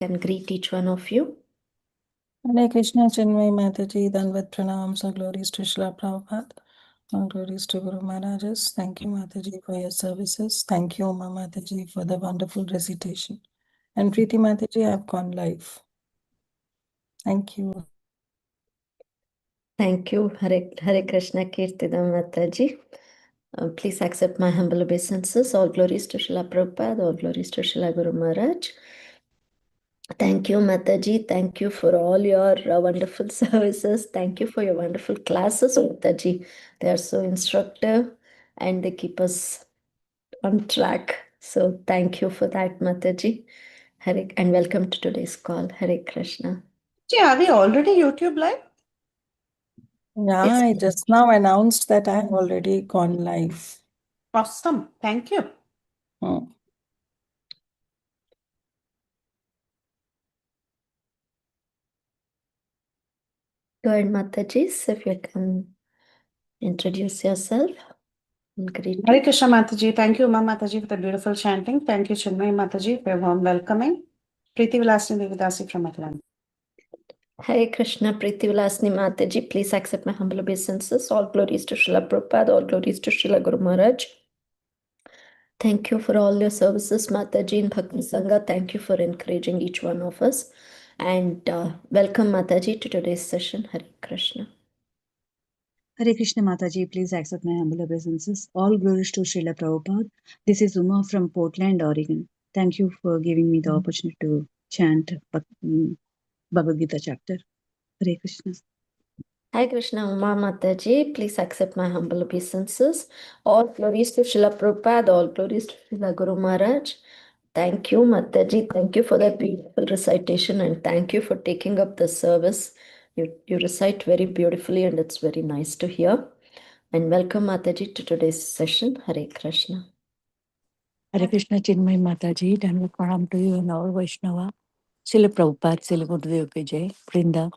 can greet each one of you. Hare Krishna, Chinmay Mataji, Danvat Pranams, all glories to Srila Prabhupada, all glories to Guru Maharajas. Thank you, Mataji, for your services. Thank you, Uma Mataji, for the wonderful recitation. And Preeti Mataji, I have gone live. Thank you. Thank you, Hare Krishna Kirtidam Mataji. Please accept my humble obeisances. All glories to Srila Prabhupada, all glories to Srila Guru Maharaj. Thank you, Mataji. Thank you for all your wonderful services. Thank you for your wonderful classes, Mataji. They are so instructive and they keep us on track. So thank you for that, Mataji. And welcome to today's call. Hare Krishna. Are we already YouTube live? Yeah, Yes. I just now announced that I have already gone live. Awesome. Thank you. Go ahead, Mataji, if you can introduce yourself and greet. Hare Krishna Mataji. Thank you, Uma Mataji, for the beautiful chanting. Thank you, Chinmay Mataji, for your warm welcoming. Preeti Vilasini Devidasi from Atlanta. Hare Krishna, Preeti Vilasni Mataji. Please accept my humble obeisances. All glories to Srila Prabhupada, all glories to Srila Guru Maharaj. Thank you for all your services, Mataji in Bhakti Sangha. Thank you for encouraging each one of us. And welcome, Mataji, to today's session. Hare Krishna. Hare Krishna Mataji, please accept my humble obeisances. All glories to Srila Prabhupada. This is Uma from Portland, Oregon. Thank you for giving me the opportunity to chant Bhagavad Gita chapter. Hare Krishna. Hare Krishna, Uma Mataji. Please accept my humble obeisances. All glories to Srila Prabhupada, all glories to Srila Guru Maharaj. Thank you, Mataji. Thank you for that beautiful recitation and thank you for taking up the service. You recite very beautifully and it's very nice to hear. And welcome, Mataji, to today's session. Hare Krishna. Hare Krishna, Chinmay Mataji, Danvat Pranam to you and all Vaishnava. Srila Prabhupada, Srila Gurudev Vijay, Vrinda.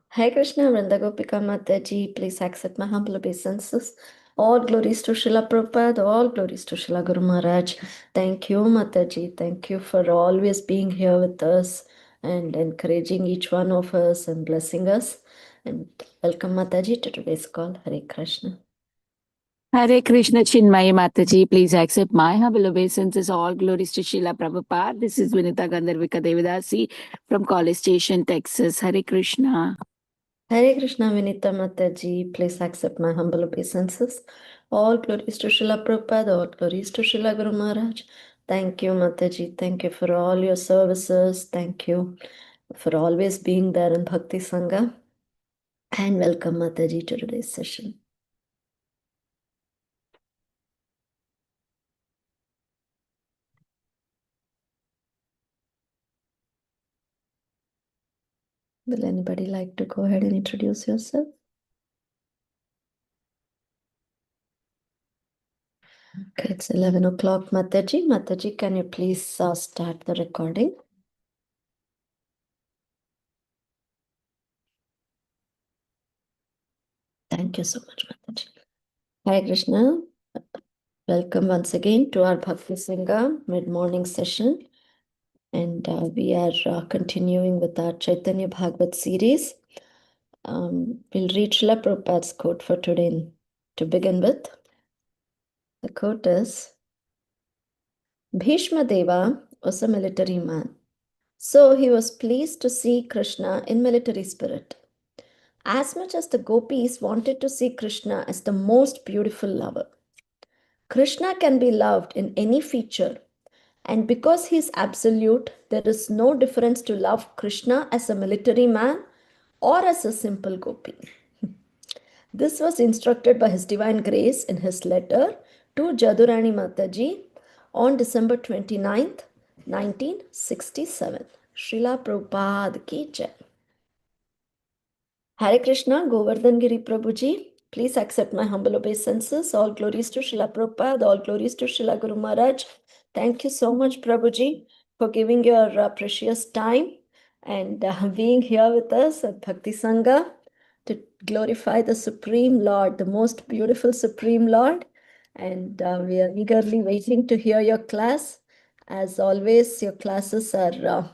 Hare Krishna, Vrinda Gopika Mataji. Please accept my humble obeisances. All glories to Srila Prabhupada, all glories to Srila Guru Maharaj. Thank you, Mataji. Thank you for always being here with us and encouraging each one of us and blessing us. And welcome, Mataji, to today's call. Hare Krishna. Hare Krishna, Chinmay Mataji, please accept my humble obeisances. All glories to Srila Prabhupada. This is Vinita Gandharvika Devidasi from College Station, Texas. Hare Krishna. Hare Krishna, Vinita Mataji. Please accept my humble obeisances. All glories to Srila Prabhupada, all glories to Srila Guru Maharaj. Thank you, Mataji. Thank you for all your services. Thank you for always being there in Bhakti Sangha. And welcome, Mataji, to today's session. Will anybody like to go ahead and introduce yourself? Okay, it's 11 o'clock, Mataji. Mataji, can you please start the recording? Thank you so much, Mataji. Hare Krishna. Welcome once again to our Bhakti Sangha mid-morning session. And we are continuing with our Chaitanya Bhagavat series. We'll read Srila Prabhupada's quote for today to begin with. The quote is, Bhishma Deva was a military man. So he was pleased to see Krishna in military spirit. As much as the gopis wanted to see Krishna as the most beautiful lover. Krishna can be loved in any feature. And because he is absolute, there is no difference to love Krishna as a military man or as a simple gopi. This was instructed by His Divine Grace in his letter to Jadurani Mataji on December 29th, 1967. Srila Prabhupada ki jai. Hare Krishna, Govardhan Giri Prabhuji. Please accept my humble obeisances. All glories to Srila Prabhupada, all glories to Srila Guru Maharaj. Thank you so much, Prabhuji, for giving your precious time and being here with us at Bhakti Sangha to glorify the Supreme Lord, the most beautiful Supreme Lord. And we are eagerly waiting to hear your class. As always, your classes are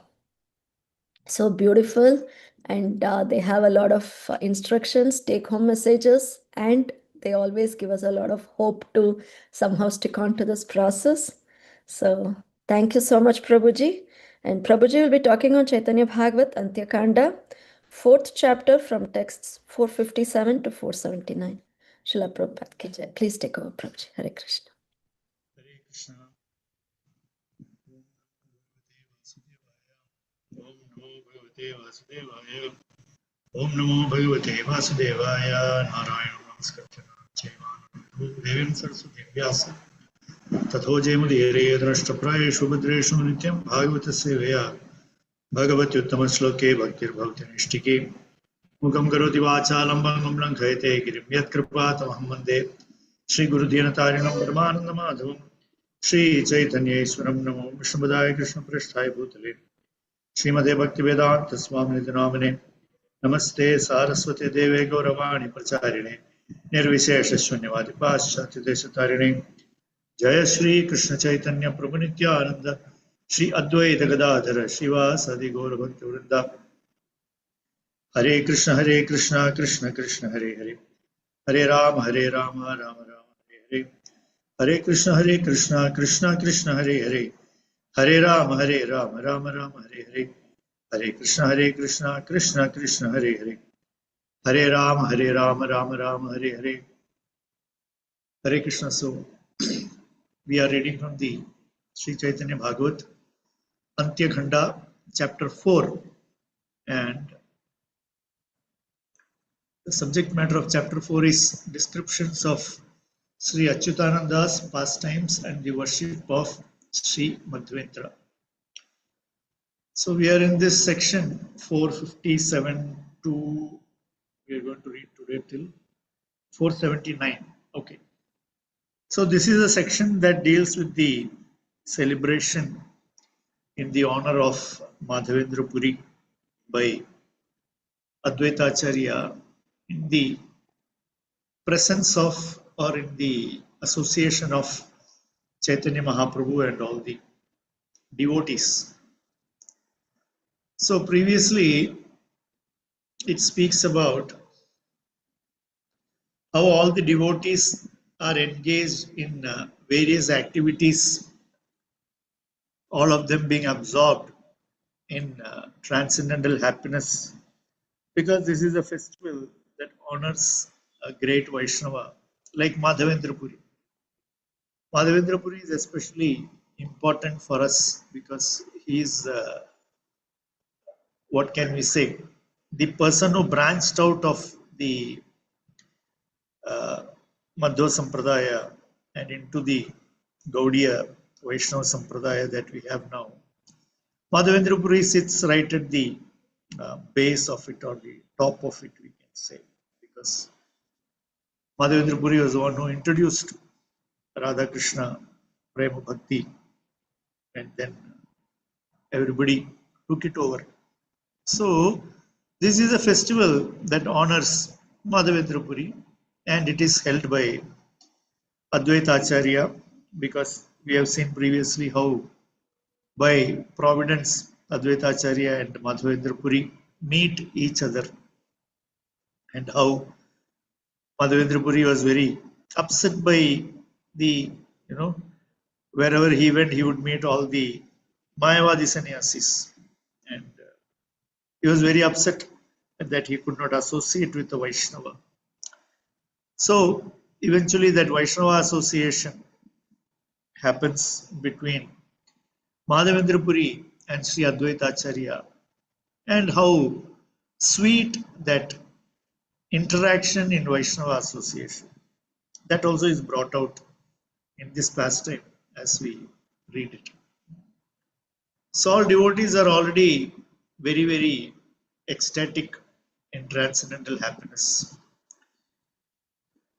So beautiful, and they have a lot of instructions, take home messages, and they always give us a lot of hope to somehow stick on to this process. So thank you so much, Prabhuji. And Prabhuji will be talking on Chaitanya Bhagavat-Antya Khanda, 4th chapter from texts 457 to 479. Srila Prabhupada ki jai. Please take over, Prabhuji. Hare Krishna. Hare Krishna. Om Namo Bhagavate Vasudevaya. Narayana Namaskar. Devim Saraswati Vyasa. Tatho Jemudire Drashtaprayeshu Bhadreshu Nityam Bhagavata Sevaya. Bhagavati Uttama Shloke Bhaktir Bhavati Nishtiki. Mukam Karoti Vachalam Bangam Lankhayate Girim Yat Kripatam Vande Shri Guru Dyanatarinam Brahmananda Madhavam Shri Caitanya Iswaram Namo Vishnupadaya Krishna Prasthaya Bhutale Srimade Bhaktivedanta Swami Namane Namaste Saraswati Deve Gauravani Pracharine Nirvishesha Shunyavadi Paschati Deshatarine Jaya Shri Krishna Chaitanya Prabhu Nityananda Shri Advaita Gadadhara Shiva Sadi Gaura Bhakti Vrinda Hare Krishna Krishna Krishna Hare Hare Hare Rama Rama Rama Hare Hare Hare Krishna Krishna Krishna Hare Hare Hare Rama Rama Rama Hare Hare Hare Krishna Krishna Hare Hare Hare Rama Rama Hare Hare Hare Krishna. So we are reading from the Sri Chaitanya Bhagavat Antya Khanda chapter 4, and the subject matter of chapter 4 is descriptions of Sri Achyutananda's pastimes and the worship of Sri Madhvendra. So we are in this section 457 to, we are going to read today till 479. Okay. So this is a section that deals with the celebration in the honor of Madhavendra Puri by Advaita Acharya in the presence of, or in the association of, Chaitanya Mahaprabhu and all the devotees. So previously it speaks about how all the devotees are engaged in various activities, all of them being absorbed in transcendental happiness, because this is a festival that honors a great Vaishnava like Madhavendra Puri. Madhavendra Puri is especially important for us because he is, what can we say, the person who branched out of the Madhva Sampradaya and into the Gaudiya Vaishnava Sampradaya that we have now. Madhavendra Puri sits right at the base of it, or the top of it, we can say, because Madhavendra Puri was the one who introduced Radha Krishna Prema Bhakti, and then everybody took it over. So this is a festival that honors Madhavendra Puri, and it is held by Advaita Acharya, because we have seen previously how by providence Advaita Acharya and Madhavendra Puri meet each other, and how Madhavendra Puri was very upset by the, wherever he went, he would meet all the Mayavadi sannyasis, and he was very upset that he could not associate with the Vaishnava. So eventually that Vaishnava association happens between Madhavendra Puri and Sri Advaita Acharya, and how sweet that interaction in Vaishnava association. That also is brought out in this pastime as we read it. So all devotees are already very, very ecstatic in transcendental happiness.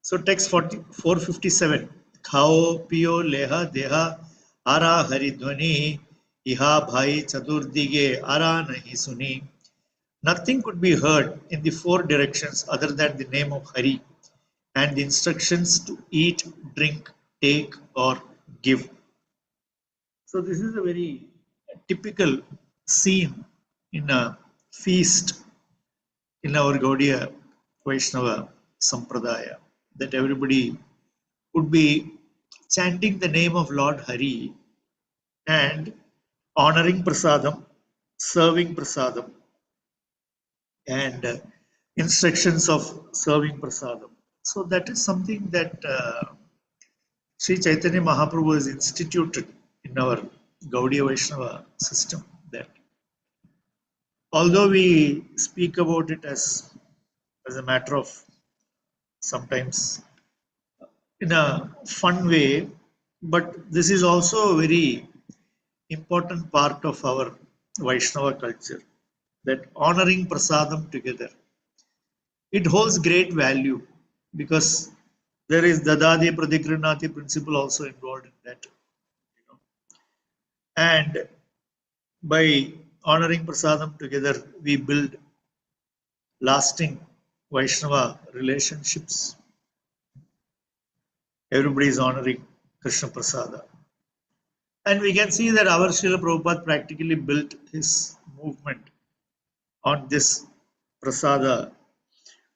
So text 457. Khao piyo leha deha ara haridhvani iha bhai chaturdige ara nahi suni. Nothing could be heard in the four directions other than the name of Hari and the instructions to eat, drink, take or give. So this is a very typical scene in a feast in our Gaudiya Vaishnava Sampradaya, that everybody would be chanting the name of Lord Hari and honoring prasadam, serving prasadam, and instructions of serving prasadam. So that is something that Sri Chaitanya Mahaprabhu has instituted in our Gaudiya Vaishnava system. That although we speak about it as a matter of sometimes in a fun way, but this is also a very important part of our Vaishnava culture, that honoring prasadam together. It holds great value because there is Dadadi Pradigranati principle also involved in that. You know. And by honoring prasadam together, we build lasting Vaishnava relationships. Everybody is honoring Krishna Prasada. And we can see that our Srila Prabhupada practically built his movement on this prasada,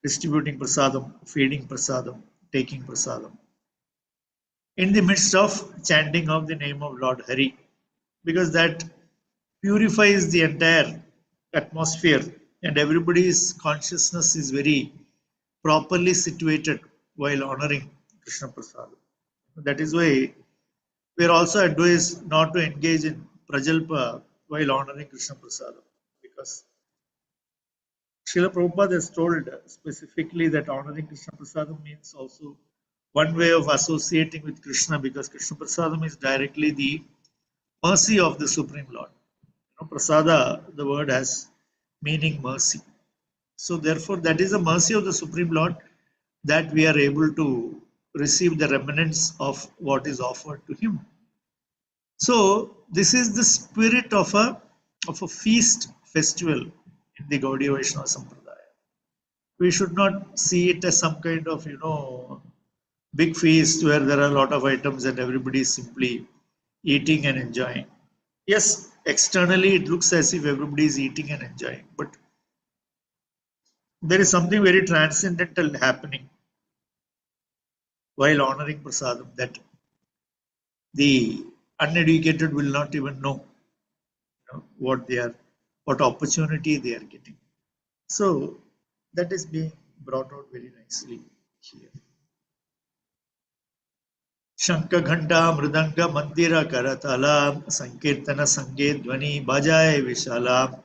distributing prasadam, feeding prasadam, taking prasadam, in the midst of chanting of the name of Lord Hari, because that purifies the entire atmosphere and everybody's consciousness is very properly situated while honoring Krishna Prasada. That is why we are also advised not to engage in prajalpa while honoring Krishna Prasada, because Srila Prabhupada has told specifically that honoring Krishna Prasadam means also one way of associating with Krishna, because Krishna Prasadam is directly the mercy of the Supreme Lord. You know, Prasada, the word has meaning mercy. So therefore, that is the mercy of the Supreme Lord that we are able to receive the remnants of what is offered to Him. So this is the spirit of a feast festival in the Gaudiya Vaishnava Sampradaya. We should not see it as some kind of big feast where there are a lot of items and everybody is simply eating and enjoying. Yes, externally it looks as if everybody is eating and enjoying, but there is something very transcendental happening while honoring prasadam that the uneducated will not even know, what opportunity they are getting. So that is being brought out very nicely here. Shanka Ghanta Mridanga Mandira Karatala Sankirtana Sange Dvani Bajaye Vishala.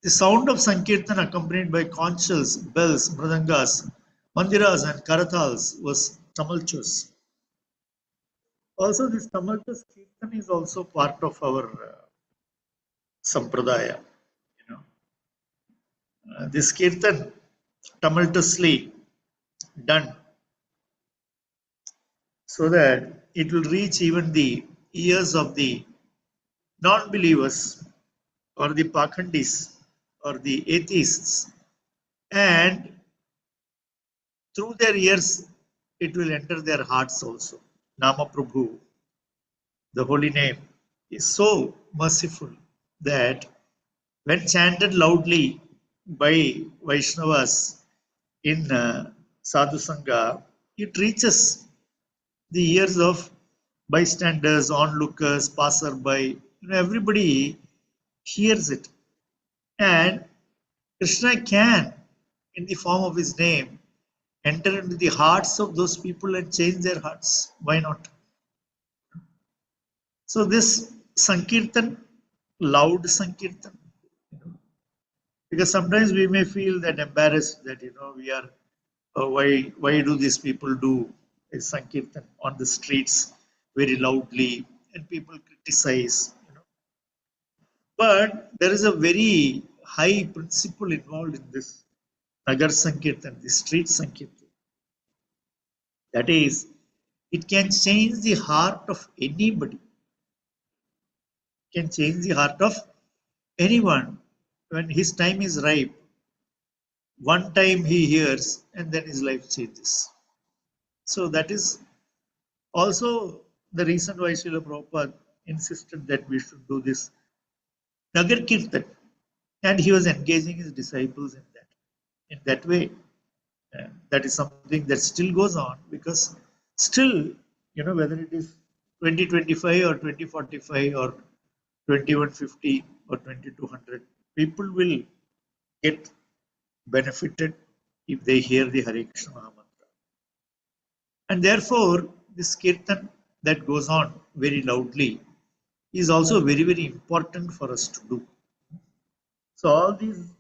The sound of Sankirtan accompanied by conch shells, bells, mridangas, mandiras and karatals was tumultuous. Also, this tumultuous kirtan is also part of our sampradaya. This kirtan tumultuously done so that it will reach even the ears of the non-believers or the pakhandis or the atheists, and through their ears it will enter their hearts also. Nama Prabhu, the holy name, is so merciful that when chanted loudly by Vaishnavas in Sadhu Sangha, it reaches the ears of bystanders, onlookers, passerby. Everybody hears it. And Krishna can, in the form of his name, enter into the hearts of those people and change their hearts. Why not? So this Sankirtan, loud Sankirtan, because sometimes we may feel that embarrassed that we are why do these people do a Sankirtan on the streets very loudly and people criticize. But there is a very high principle involved in this Nagar Sankirtan, the street Sankirtan. That is, it can change the heart of anybody. It can change the heart of anyone when his time is ripe. One time he hears and then his life changes. So that is also the reason why Srila Prabhupada insisted that we should do this Nagar Kirtan. and he was engaging his disciples in that way. And that is something that still goes on, because still, whether it is 2025 or 2045 or 2150 or 2200, people will get benefited if they hear the Hare Krishna Mahamantra. And therefore, this kirtan that goes on very loudly is also very, very important for us to do. So all these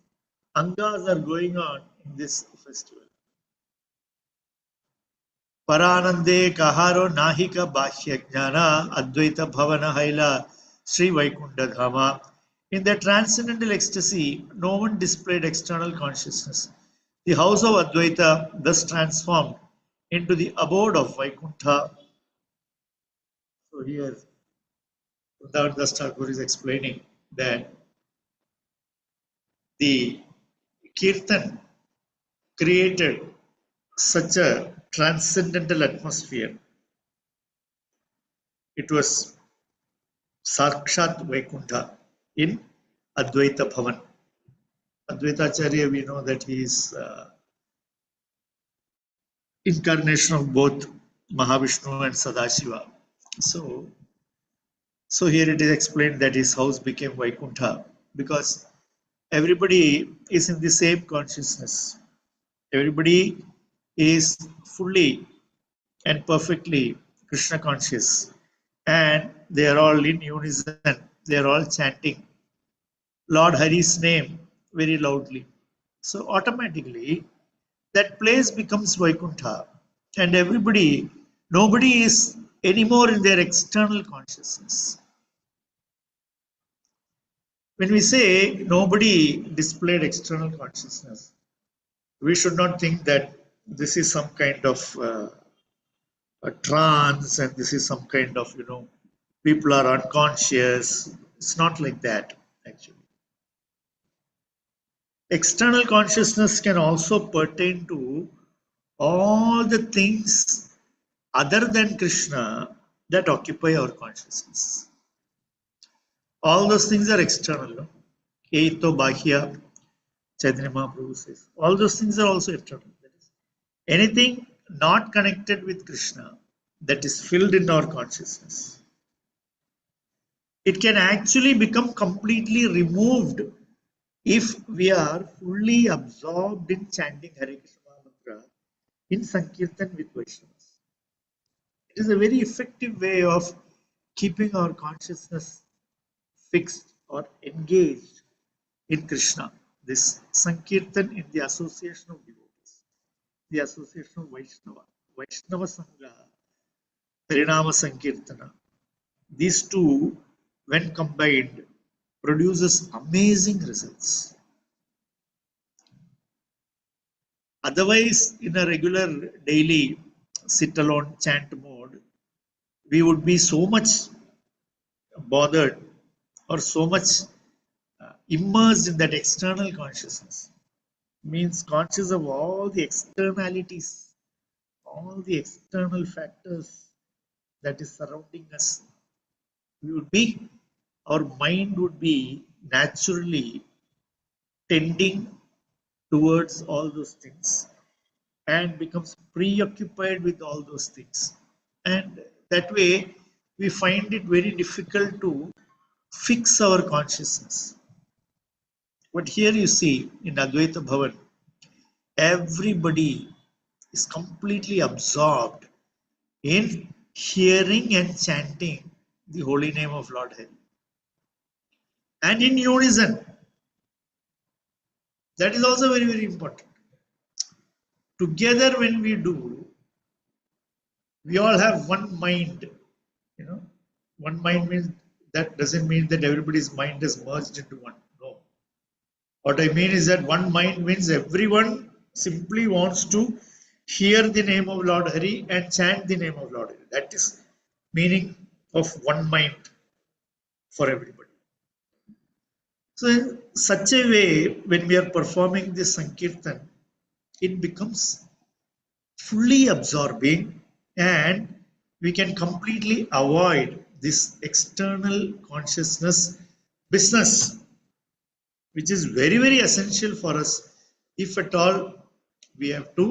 angas are going on in this festival. Paranande kaharo nahika bhashya jnana advaita bhavana haila Sri Vaikunta Dhama. In the transcendental ecstasy, no one displayed external consciousness. The house of Advaita thus transformed into the abode of Vaikuntha. So here, Vrindavan Das Thakur is explaining that the kirtan created such a transcendental atmosphere. It was Sakshat Vaikuntha in Advaita Bhavan. Advaita Acharya, we know that he is incarnation of both Mahavishnu and Sadashiva. So here it is explained that his house became Vaikuntha because everybody is in the same consciousness. Everybody is fully and perfectly Krishna conscious, and they are all in unison. They are all chanting Lord Hari's name very loudly. So automatically that place becomes Vaikuntha, and nobody is anymore in their external consciousness. When we say nobody displayed external consciousness, we should not think that this is some kind of a trance and this is some kind of, people are unconscious. It's not like that, actually. External consciousness can also pertain to all the things other than Krishna that occupy our consciousness. All those things are external. No? Eito Bahya, Chaitanya Mahaprabhu says. All those things are also external. That is, anything not connected with Krishna that is filled in our consciousness, it can actually become completely removed if we are fully absorbed in chanting Hare Krishna mantra in Sankirtan with Vaishnavas. It is a very effective way of keeping our consciousness fixed or engaged in Krishna. This Sankirtan in the association of devotees, the association of Vaishnava, Vaishnava Sangha, Harinama Sankirtana. These two, when combined, produces amazing results. Otherwise, in a regular daily sit alone chant mode, we would be so much bothered or so much immersed in that external consciousness. Means conscious of all the externalities, all the external factors that is surrounding us. Our mind would be naturally tending towards all those things and becomes preoccupied with all those things. And that way, we find it very difficult to fix our consciousness. But here you see in Advaita Bhavan, everybody is completely absorbed in hearing and chanting the holy name of Lord Hari. And in unison, that is also very, very important. Together when we do, we all have one mind. One mind means that doesn't mean that everybody's mind is merged into one. No. What I mean is that one mind means everyone simply wants to hear the name of Lord Hari and chant the name of Lord Hari. That is meaning of one mind for everybody. So in such a way, when we are performing this Sankirtan, it becomes fully absorbing and we can completely avoid this external consciousness business which is very, very essential for us if at all we have to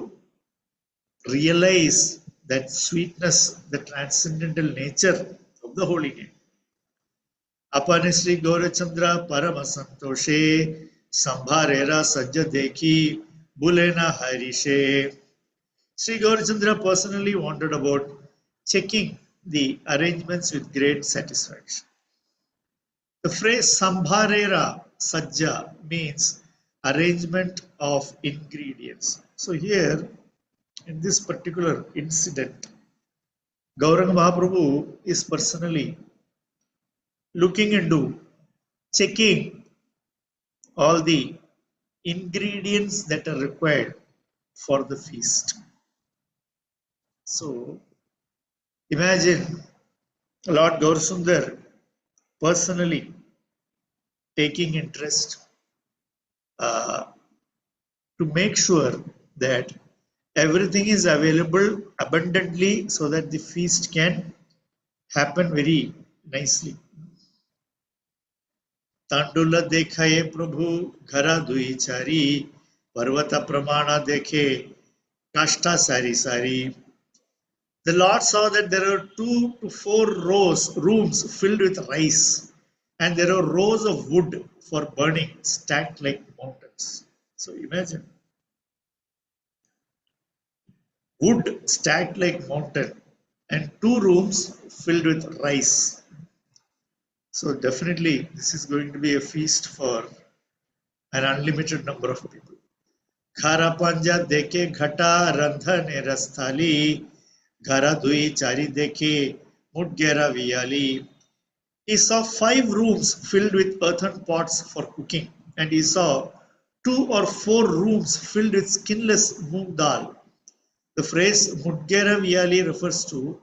realize that sweetness, the transcendental nature of the holy name. Apane Sri Gaurachandra Parama Santoshe Sambharera Sajja Dekhi Bulena Harishe. Sri Gaurachandra personally wondered about checking the arrangements with great satisfaction. The phrase Sambharera Sajja means arrangement of ingredients. So here, in this particular incident, Gauranga Mahaprabhu is personally looking into checking all the ingredients that are required for the feast. So imagine Lord Gaurasundar personally taking interest to make sure that everything is available abundantly so that the feast can happen very nicely. तांडुल देखाए प्रभु घरा दुई चारी पर्वत प्रमाण देखे काष्ठा सारी सारी. The Lord saw that there are 2 to 4 rooms filled with rice, and there are rows of wood for burning stacked like mountains. So imagine wood stacked like mountain and 2 rooms filled with rice. So definitely this is going to be a feast for an unlimited number of people. Khara panja deke ghata randhane rasthali घरा दुई चारी देखे मुटगेरा वियाली. He saw 5 rooms filled with earthen pots for cooking, and he saw 2 or 4 rooms filled with skinless moong dal. The phrase mudgera viyali refers to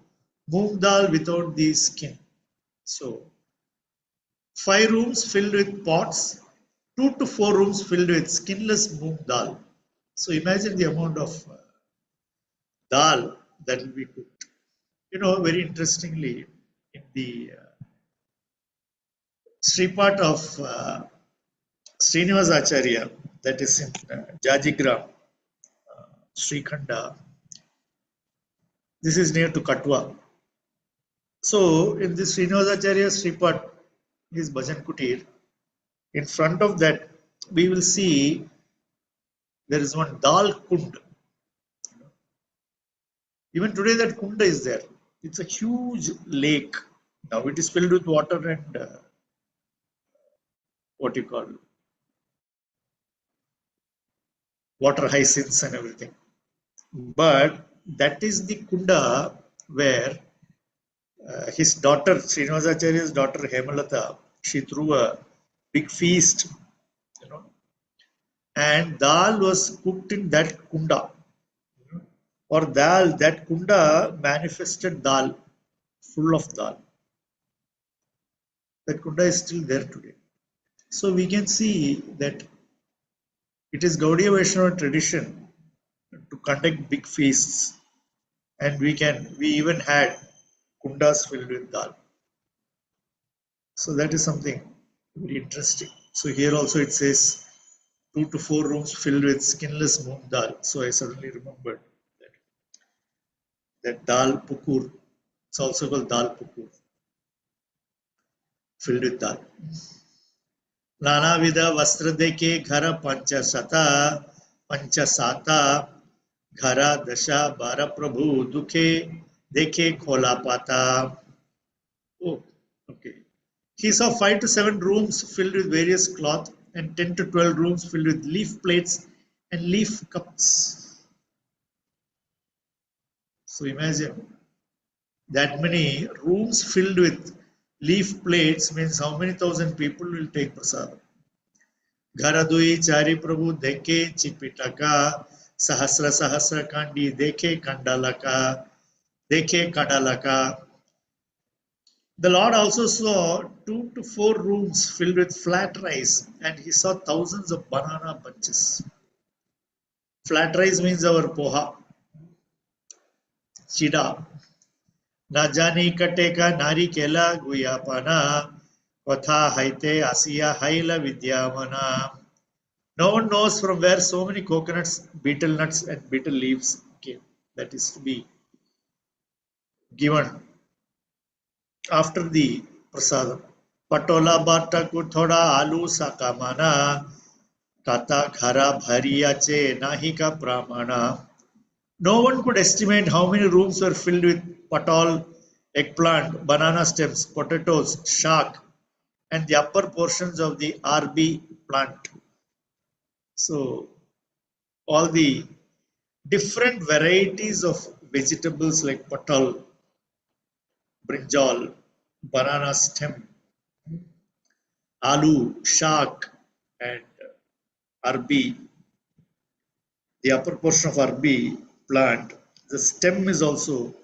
moong dal without the skin. So 5 rooms filled with pots, 2 to 4 rooms filled with skinless moong dal. So imagine the amount of dal that will be cooked. You know, very interestingly, in the Sripat of Srinivasacharya, that is in Jajigram, Sri Khanda, this is near to Katwa. So, in this Srinivasacharya Sripat, his Bhajan Kutir, in front of that, we will see there is one Dal Kund. Even today, that Kunda is there. It's a huge lake. Now it is filled with water and what you call water hyacinths and everything. But that is the Kunda where his daughter, Srinivasacharya's daughter Hemalata, she threw a big feast, you know, and dal was cooked in that Kunda. Or dal, that Kunda manifested dal, full of dal. That Kunda is still there today. So we can see that it is Gaudiya Vaishnava tradition to conduct big feasts, and we even had kundas filled with dal. So that is something very interesting. So here also it says 2 to 4 rooms filled with skinless moong dal. So I suddenly remembered that dal pukur. It's also called dal pukur, filled with dal. Nana vida vastra deke ghara pancha sata ghara dasha bara prabhu dukhe deke khola pata. Oh, okay. He saw 5 to 7 rooms filled with various cloth and 10 to 12 rooms filled with leaf plates and leaf cups. So imagine that many rooms filled with leaf plates means how many thousand people will take prasad. Gharadui Chari Prabhu Deke Chipitaka Sahasra Sahasra Kandi Deke Kandalaka Deke Kadalaka. The Lord also saw 2 to 4 rooms filled with flat rice, and he saw thousands of banana bunches. Flat rice means our poha, chida. Na jani kateka nari kela guyapana Vatha haite asiya haila vidyamana. No one knows from where so many coconuts, betel nuts, and betel leaves came. That is to be given after the prasadam. Patola bata ko thoda alu sakamana. Kata khara bhariyache nahika pramana. No one could estimate how many rooms were filled with patol, eggplant, banana stems, potatoes, shak, and the upper portions of the RB plant. So, all the different varieties of vegetables like patol, brinjal, banana stem, aloo, shak, and RB, the upper portion of RB plant, the stem is also,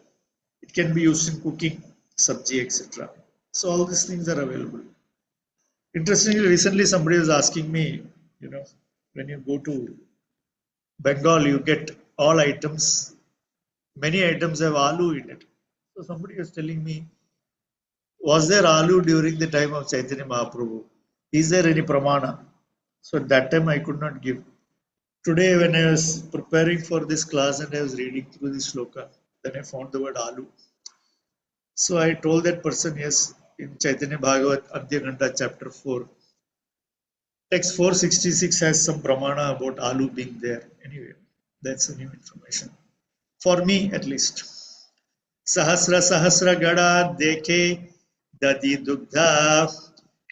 it can be used in cooking, sabji, etc. So all these things are available. Interestingly, recently somebody was asking me, when you go to Bengal, you get all items, many items have aloo in it. So somebody was telling me, was there aloo during the time of Chaitanya Mahaprabhu? Is there any pramana? So at that time I could not give. Today when I was preparing for this class and I was reading through the sloka, then I found the word aloo. So I told that person, yes, in Caitanya Bhagavata-Antya Khanda chapter 4, text 466 has some pramana about aloo being there. Anyway, that's a new information. For me at least. Sahasra Sahasra Gada Dekhe Dadi Dugdha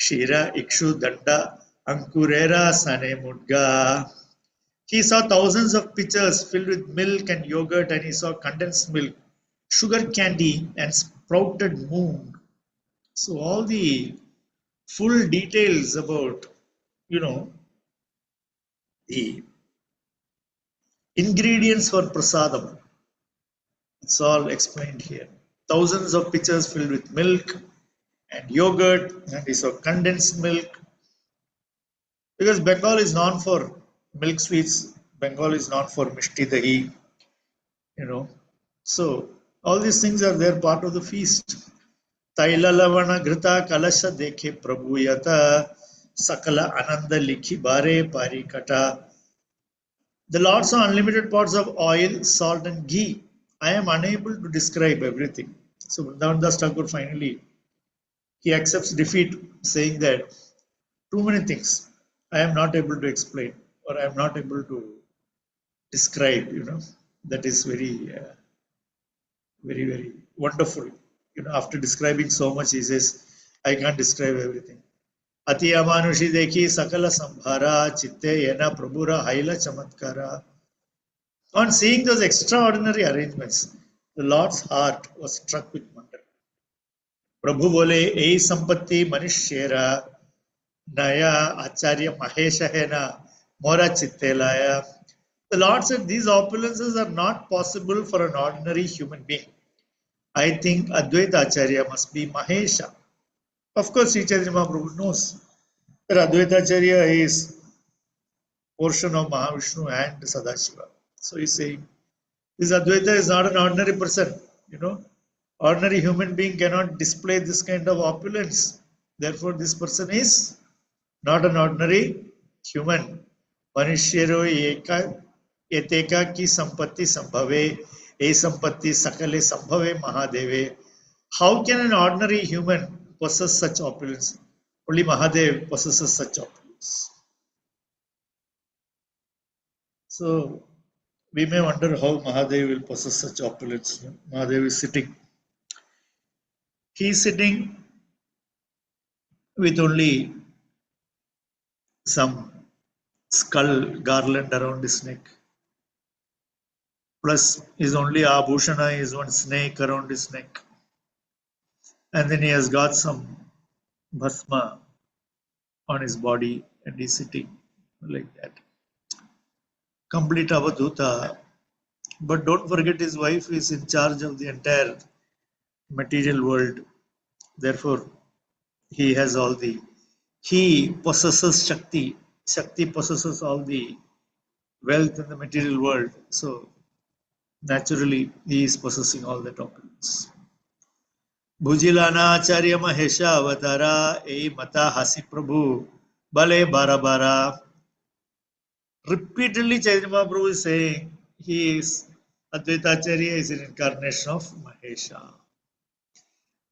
Kshira Ikshu Danda Ankurera Sane Mudga. He saw thousands of pitchers filled with milk and yogurt, and he saw condensed milk, sugar candy, and sprouted moon. So all the full details about, the ingredients for prasadam, it's all explained here. Thousands of pitchers filled with milk and yogurt, and he saw condensed milk. Because Bengal is known for milk sweets, Bengal is known for mishti dahi, So all these things are there, part of the feast. Taila lavana grita kalasha dekhe prabhuyata sakala ananda likhi bare parikata. The Lord saw unlimited pots of oil, salt, and ghee. I am unable to describe everything. So Vrindavan Das Thakur finally he accepts defeat, saying that too many things I am not able to explain or I am not able to describe. That is very, very, very wonderful. After describing so much, he says, I can't describe everything. Ati amanushi dekhi sakala sambhara chitte yena prabhura haila chamatkara. On seeing those extraordinary arrangements, the Lord's heart was struck with wonder. Prabhu bole, ei sampatti manishera naya acharya mahesha hena mora chitte laya. The Lord said, these opulences are not possible for an ordinary human being. I think Advaita Acharya must be Mahesha. Of course, Sri Chaitanya Mahaprabhu knows that Advaita Acharya is portion of Mahavishnu and Sadashiva. So he's saying, this Advaita is not an ordinary person, Ordinary human being cannot display this kind of opulence. Therefore, this person is not an ordinary human. Manushyero eteka ki sampatti sambhave, e sampatti sakale sambhave mahadeve. How can an ordinary human possess such opulence? Only Mahadev possesses such opulence. So, we may wonder how Mahadev will possess such opulence. Mahadev is sitting. He is sitting with only some skull garland around his neck. Plus, his only abhushana is one snake around his neck. And then he has got some bhasma on his body and he's sitting like that. Complete avadhuta. But don't forget his wife is in charge of the entire material world. Therefore, he has all he possesses Shakti. Shakti possesses all the wealth in the material world. So naturally, he is possessing all that opulence. Bhujilana Acharya Mahesha Avatara E Mata Hasi Prabhu Bale Bara Bara. Repeatedly Chaitanya Mahaprabhu is saying he is Advaita Acharya is an incarnation of Mahesha.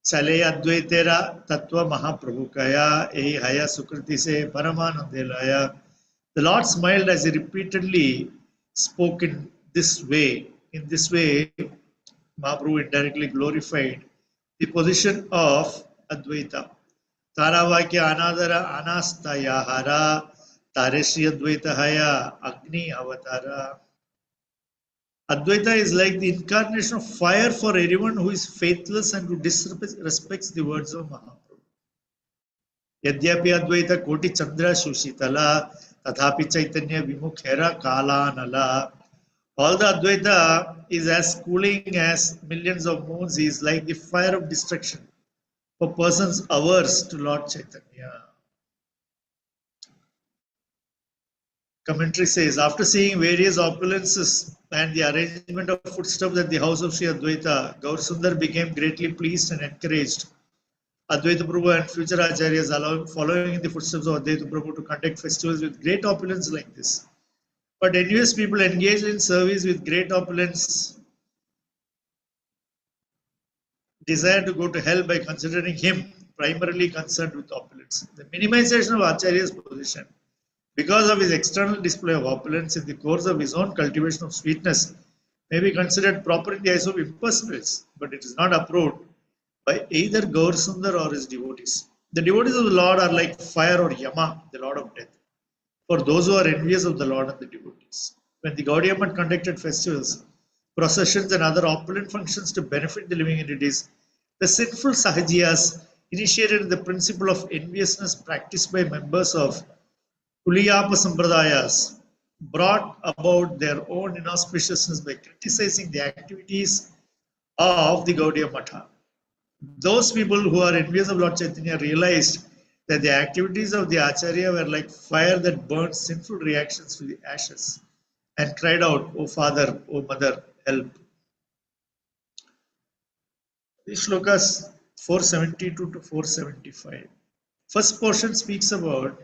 चले अद्वैतेरा तत्व महाप्रभु कया यही हया सुकृति से परमानंदे लाया. The Lord smiled as he repeatedly spoke in this way. In this way, Mahaprabhu indirectly glorified the position of Advaita. Taravakya anadara anasta yahara tareshi Advaita haya agni avatara. Advaita is like the incarnation of fire for anyone who is faithless and who disrespects the words of Mahaprabhu. यद्यपि अद्वैत कोटि चंद्र सुशीतला तथापि चैतन्य विमुखेरा कालानला. Although Advaita is as cooling as millions of moons, he is like the fire of destruction for persons averse to Lord Chaitanya. Commentary says, after seeing various opulences and the arrangement of foodstuffs at the house of Sri Advaita, Gaur Sundar became greatly pleased and encouraged Advaita Prabhu and future acharyas following in the footsteps of Advaita Prabhu to conduct festivals with great opulence like this. But envious people engaged in service with great opulence desire to go to hell by considering him primarily concerned with opulence. The minimization of Acharya's position because of his external display of opulence in the course of his own cultivation of sweetness may be considered proper in the eyes of impersonalists, but it is not approved by either Gaur Sundar or his devotees. The devotees of the Lord are like fire or Yama, the Lord of death, for those who are envious of the Lord and the devotees. When the Gaudiya Math conducted festivals, processions, and other opulent functions to benefit the living entities, the sinful Sahajiyas initiated the principle of enviousness practiced by members of Kuliyapa Sampradayas brought about their own inauspiciousness by criticizing the activities of the Gaudiya Matha. Those people who are envious of Lord Chaitanya realized that the activities of the Acharya were like fire that burned sinful reactions to the ashes and cried out, O Father, O Mother, help. These shlokas 472 to 475. First portion speaks about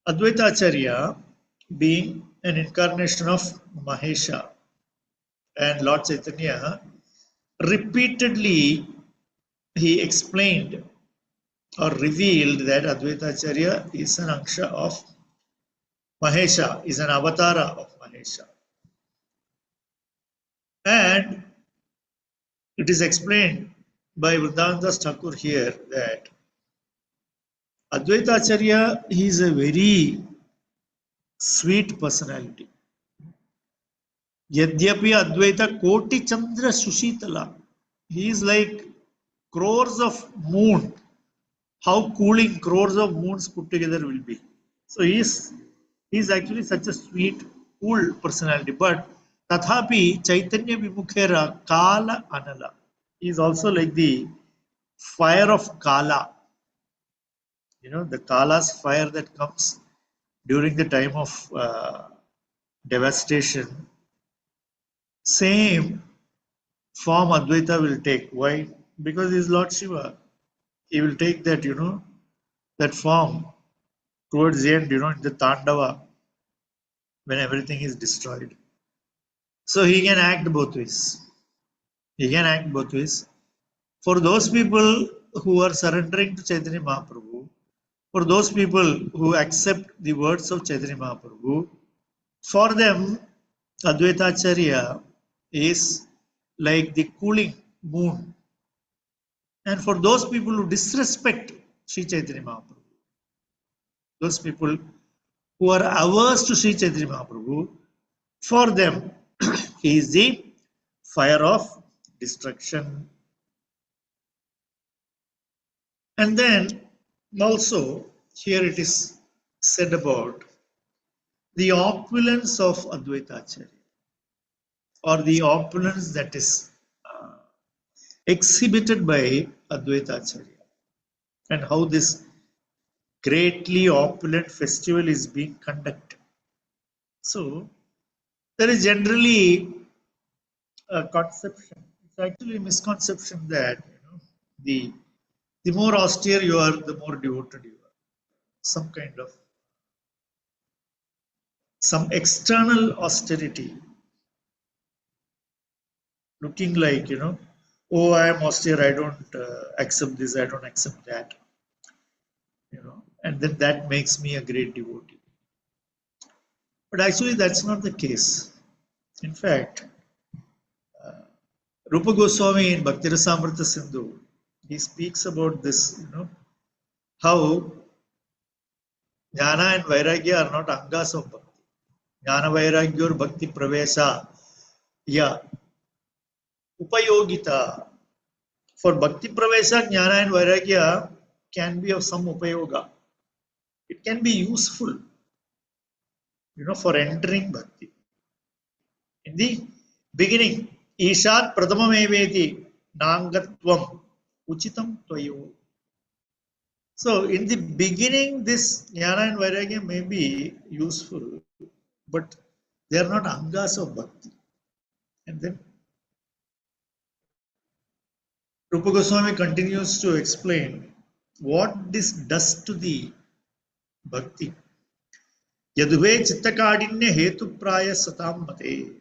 Advaita Acharya being an incarnation of Mahesha, and Lord Chaitanya repeatedly he explained or revealed that Advaita Acharya is an angsha of Mahesha, is an avatara of Mahesha. And it is explained by Vrindavandas Thakur here that Advaita Acharya is a very sweet personality. Yadyapi Advaita Koti Chandra Sushitala. He is like crores of moon. How cooling crores of moons put together will be. So he is actually such a sweet, cool personality. But Tathapi Chaitanya Vimukhera Kala Anala. He is also like the fire of Kala. You know, the Kala's fire that comes during the time of devastation. Same form Advaita will take. Why? Because he is Lord Shiva. He will take that, that form towards the end, in the Tandava, when everything is destroyed. So he can act both ways. He can act both ways. For those people who are surrendering to Chaitanya Mahaprabhu, for those people who accept the words of Chaitanya Mahaprabhu, for them, Advaita Acharya is like the cooling moon. And for those people who disrespect Sri Chaitanya Mahaprabhu, those people who are averse to Sri Chaitanya Mahaprabhu, for them, he is the fire of destruction. And then also, here it is said about the opulence of Advaita Acharya, or the opulence that is exhibited by Advaita Acharya, and how this greatly opulent festival is being conducted. So, there is generally a conception, it's actually a misconception that the more austere you are, the more devoted you are. Some external austerity, looking like oh, I am austere, I don't accept this, I don't accept that, and then that makes me a great devotee. But actually, that's not the case. In fact, Rupa Goswami in Bhakti Rasamrita Sindhu, he speaks about this, how Jnana and Vairagya are not angas of Bhakti. Jnana Vairagya or Bhakti Pravesa, yeah, Upayogita. For Bhakti Pravesa, Jnana and Vairagya can be of some Upayoga. It can be useful, for entering Bhakti. In the beginning, Ishat Pradhamameveti Nangatvam Uchitam Tvayo. So, in the beginning, this Jnana and Vairagya may be useful, but they are not angas of Bhakti. And then Rupa Goswami continues to explain what this does to the Bhakti. Yaduve Chittakadinya Hetu Praya Satam Mate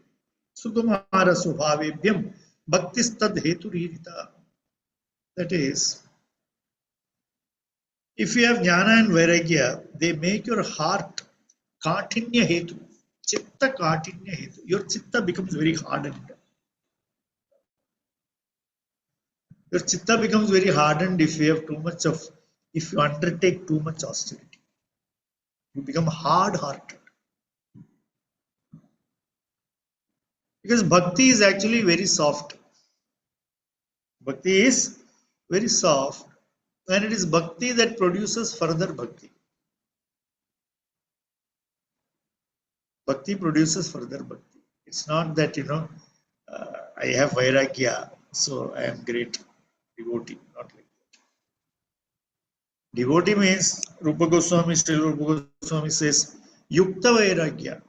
Sukumara Subhavebhyam Bhaktistad Hetu Ririta. That is, if you have Jnana and Vairagya, they make your heart Katinya Hetu, Chitta Katinya Hetu. Your Chitta becomes very hardened. Your Chitta becomes very hardened if you have if you undertake too much austerity. You become hard-hearted. Because Bhakti is actually very soft. Bhakti is very soft, and it is Bhakti that produces further Bhakti. Bhakti produces further Bhakti. It's not that, I have Vairagya, so I am great devotee. Not like that. Devotee means, Rupa Goswami says, Yukta Vairagya.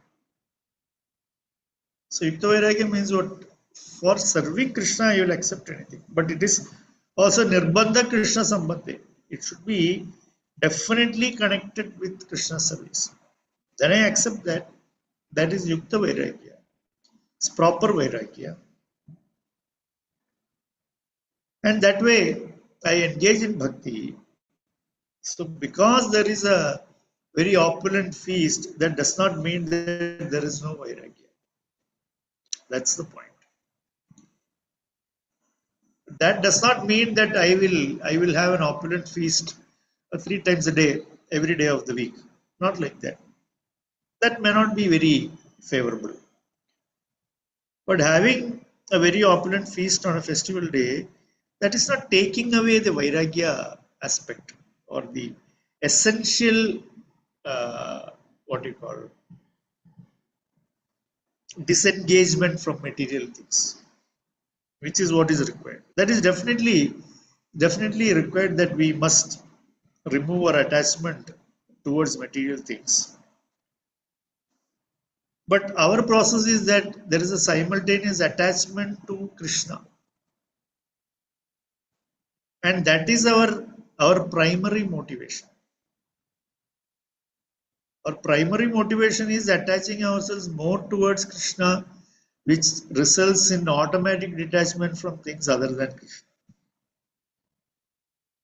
So Yukta Vairagya means what? For serving Krishna, you will accept anything. But it is also Nirbandha Krishna Sambandhe. It should be definitely connected with Krishna service. Then I accept that. That is Yukta Vairagya. It's proper Vairagya. And that way, I engage in Bhakti. So because there is a very opulent feast, that does not mean that there is no Vairagya. That's the point. That does not mean that I will have an opulent feast 3 times a day, every day of the week. Not like that. That may not be very favorable. But having a very opulent feast on a festival day, that is not taking away the Vairagya aspect or the essential, what you call, disengagement from material things, which is what is required. That is definitely required, that we must remove our attachment towards material things. But our process is that there is a simultaneous attachment to Krishna. And that is our primary motivation. Our primary motivation is attaching ourselves more towards Krishna, which results in automatic detachment from things other than Krishna.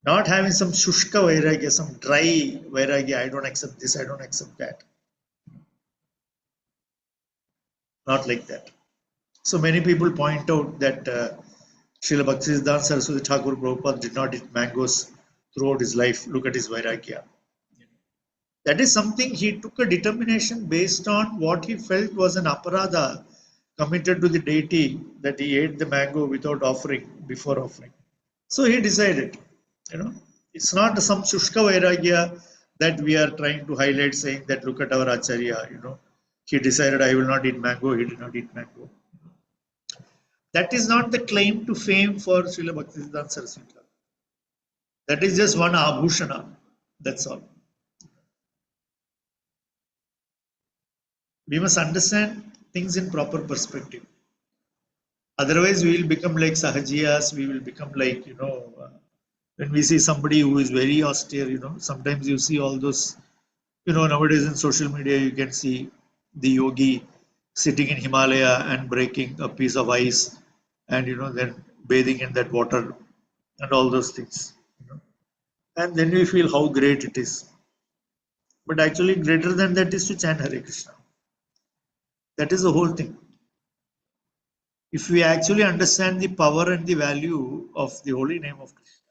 Not having some shushka vairagya, some dry vairagya, I don't accept this, I don't accept that. Not like that. So many people point out that Srila Bhaktisiddhanta Saraswati Thakur Prabhupada did not eat mangoes throughout his life. Look at his vairagya. That is something he took a determination based on what he felt was an aparadha committed to the deity, that he ate the mango without offering, before offering. So he decided, it's not some Shushka Vairagya that we are trying to highlight, saying that look at our Acharya, he decided I will not eat mango, he did not eat mango. That is not the claim to fame for Srila Bhaktisiddhanta Saraswati. That is just one abhushana, that's all. We must understand things in proper perspective. Otherwise, we will become like Sahajiyas, we will become like, when we see somebody who is very austere, sometimes you see all those, nowadays in social media, you can see the yogi sitting in Himalaya and breaking a piece of ice and, then bathing in that water and all those things. And then we feel how great it is. But actually, greater than that is to chant Hare Krishna. That is the whole thing. If we actually understand the power and the value of the holy name of Krishna,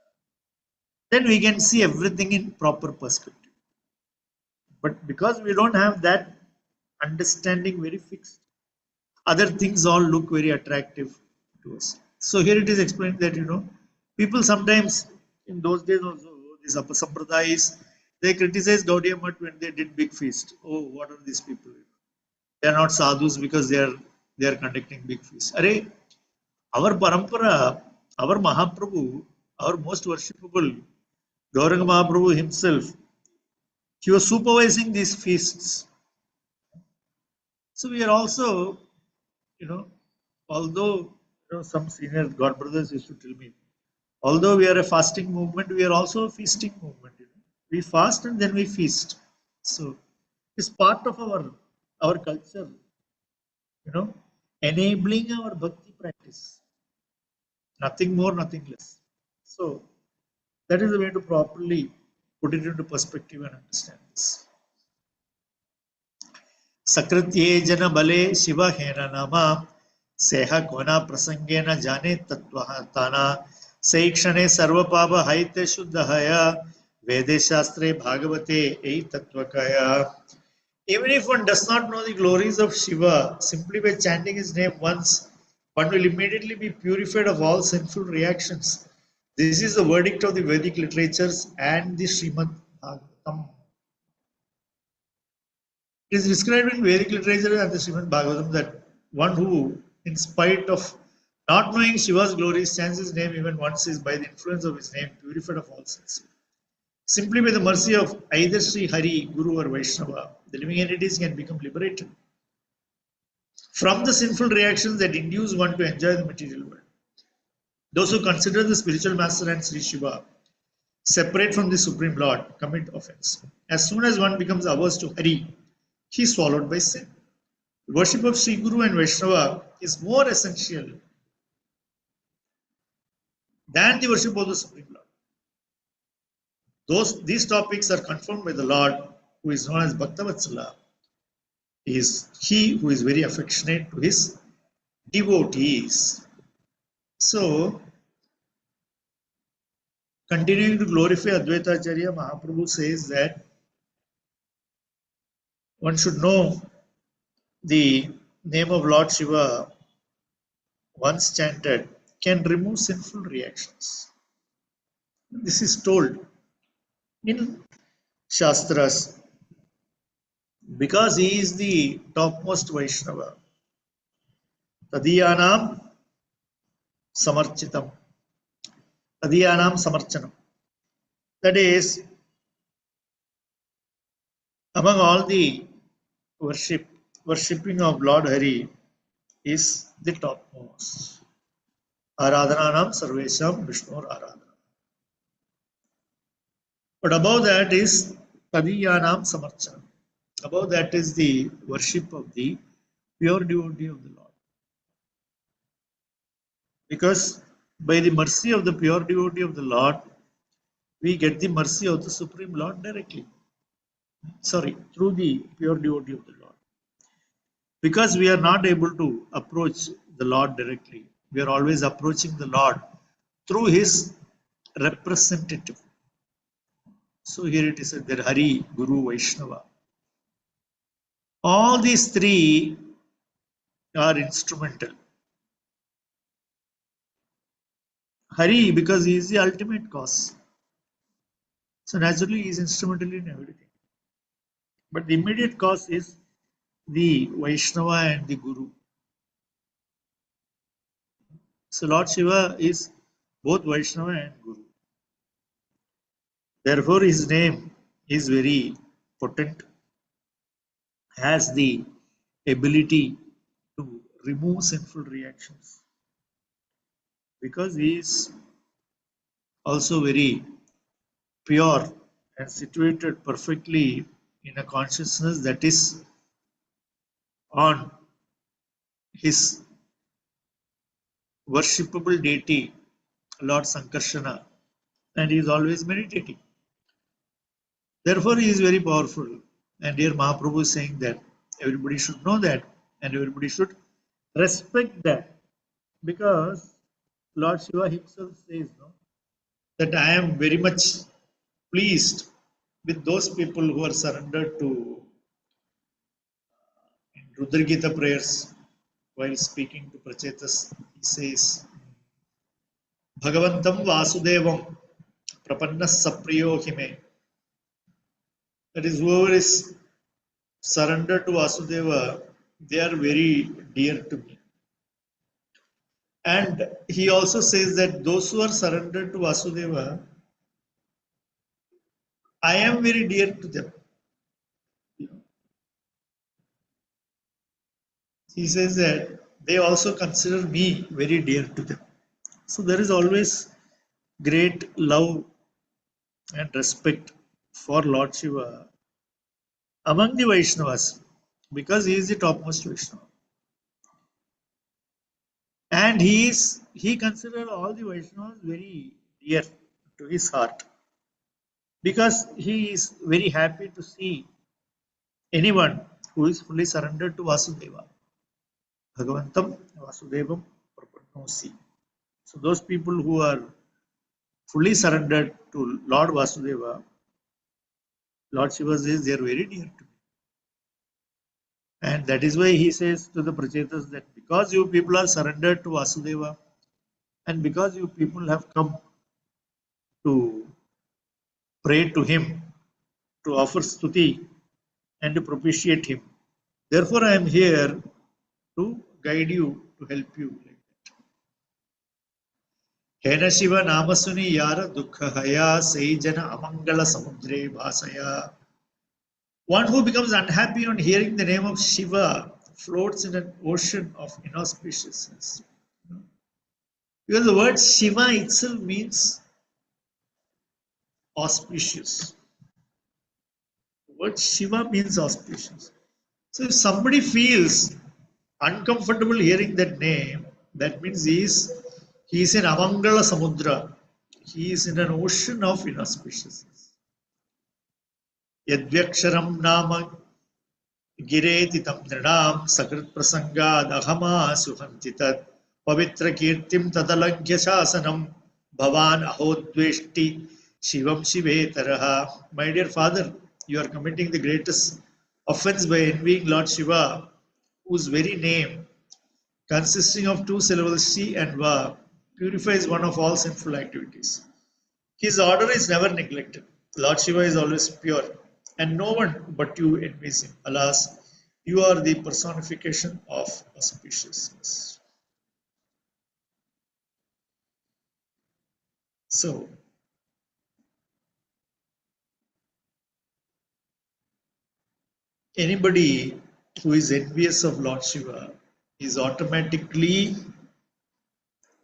then we can see everything in proper perspective. But because we don't have that understanding very fixed, other things all look very attractive to us. So here it is explained that people sometimes in those days also these upper sampradayas they criticize Gaudiya Mutt when they did big feast. Oh, what are these people? They are not sadhus because they are conducting big feast. Array, our parampara, our Mahaprabhu, our most worshipable Gauranga Mahaprabhu himself, he was supervising these feasts. So we are also, although some senior God brothers used to tell me, although we are a fasting movement, we are also a feasting movement. We fast and then we feast. So it's part of our culture, enabling our bhakti practice. Nothing more, nothing less. So that is the way to properly put it into perspective and understand this. Sakritye jana bale shiva hena nama seha kona prasangena jane tattvaha tana seikshane sarvapava haite shuddhaya vede shastre bhagavate ei tattvakaya. Even if one does not know the glories of Shiva, simply by chanting his name once, one will immediately be purified of all sinful reactions. This is the verdict of the Vedic literatures and the Srimad Bhagavatam. It is described in Vedic literature and the Srimad Bhagavatam that one who, in spite of not knowing Shiva's glories, chants his name even once is by the influence of his name purified of all sins. Simply by the mercy of either Sri Hari, Guru or Vaishnava, the living entities can become liberated from the sinful reactions that induce one to enjoy the material world. Those who consider the spiritual master and Sri Shiva separate from the Supreme Lord commit offense. As soon as one becomes averse to Hari, he is swallowed by sin. The worship of Sri Guru and Vaishnava is more essential than the worship of the Supreme Lord. These topics are confirmed by the Lord, who is known as Bhaktavatsala. He is he who is very affectionate to his devotees. So, continuing to glorify Advaita Acharya, Mahaprabhu says that one should know the name of Lord Shiva once chanted can remove sinful reactions. This is told in Shastras because he is the topmost Vaishnava. Tadiyanam samarchitam. Tadiyanam samarchanam. That is, among all the worshipping of Lord Hari is the topmost. Aradhananam sarvesham Vishnur Aradhana. But above that is Tadiyanam samarchanam. Above that is the worship of the pure devotee of the Lord. Because by the mercy of the pure devotee of the Lord, we get the mercy of the Supreme Lord directly. Through the pure devotee of the Lord. Because we are not able to approach the Lord directly, we are always approaching the Lord through his representative. So here it is said that Hari, Guru, Vaishnava. All these three are instrumental. Hari, because he is the ultimate cause. So naturally he is instrumental in everything. But the immediate cause is the Vaishnava and the Guru. So Lord Shiva is both Vaishnava and Guru. Therefore his name is very potent, has the ability to remove sinful reactions. because he is also very pure and situated perfectly in a consciousness that is on his worshipable deity, Lord Sankarshana, and he is always meditating. Therefore, he is very powerful. And here Mahaprabhu is saying that everybody should know that and everybody should respect that, because Lord Shiva himself says, no, that I am very much pleased with those people who are surrendered to in Rudra Gita prayers. While speaking to Prachetas, he says, Bhagavantam Vasudevam Prapanna Sapriyo Hime. That is, whoever is surrendered to Vasudeva, they are very dear to me. And he also says that those who are surrendered to Vasudeva, I am very dear to them. He says that they also consider me very dear to them. So there is always great love and respect for Lord Shiva among the Vaishnavas, because he is the topmost Vaishnava. And he considers all the Vaishnavas very dear to his heart, because he is very happy to see anyone who is fully surrendered to Vasudeva. Bhagavantam Vasudevam Prapannosi. So those people who are fully surrendered to Lord Vasudeva, Lord Shiva says they are very dear to me. And that is why he says to the Prachetas that because you people are surrendered to Vasudeva, and because you people have come to pray to him, to offer stuti and to propitiate him, therefore I am here to guide you, to help you. Hena Shiva Namasuni Yara Dukha Haya Seijana Amangala Samudre Bhasaya. One who becomes unhappy on hearing the name of Shiva floats in an ocean of inauspiciousness. Because the word Shiva itself means auspicious. The word Shiva means auspicious. So if somebody feels uncomfortable hearing that name, that means he is in Amangala Samudra. He is in an ocean of inauspiciousness. Yadvyaksharam Nama Gireti tam nrinam sakrit prasangad ahama suhanti tat pavitra kirtim tadalankya shasanam bhavan ahodveshti shivam shivetaraha. My dear father, you are committing the greatest offense by envying Lord Shiva, whose very name, consisting of two syllables Shi and Va, purifies one of all sinful activities. His order is never neglected. Lord Shiva is always pure, and no one but you envies him. Alas, you are the personification of auspiciousness. So, anybody who is envious of Lord Shiva is automatically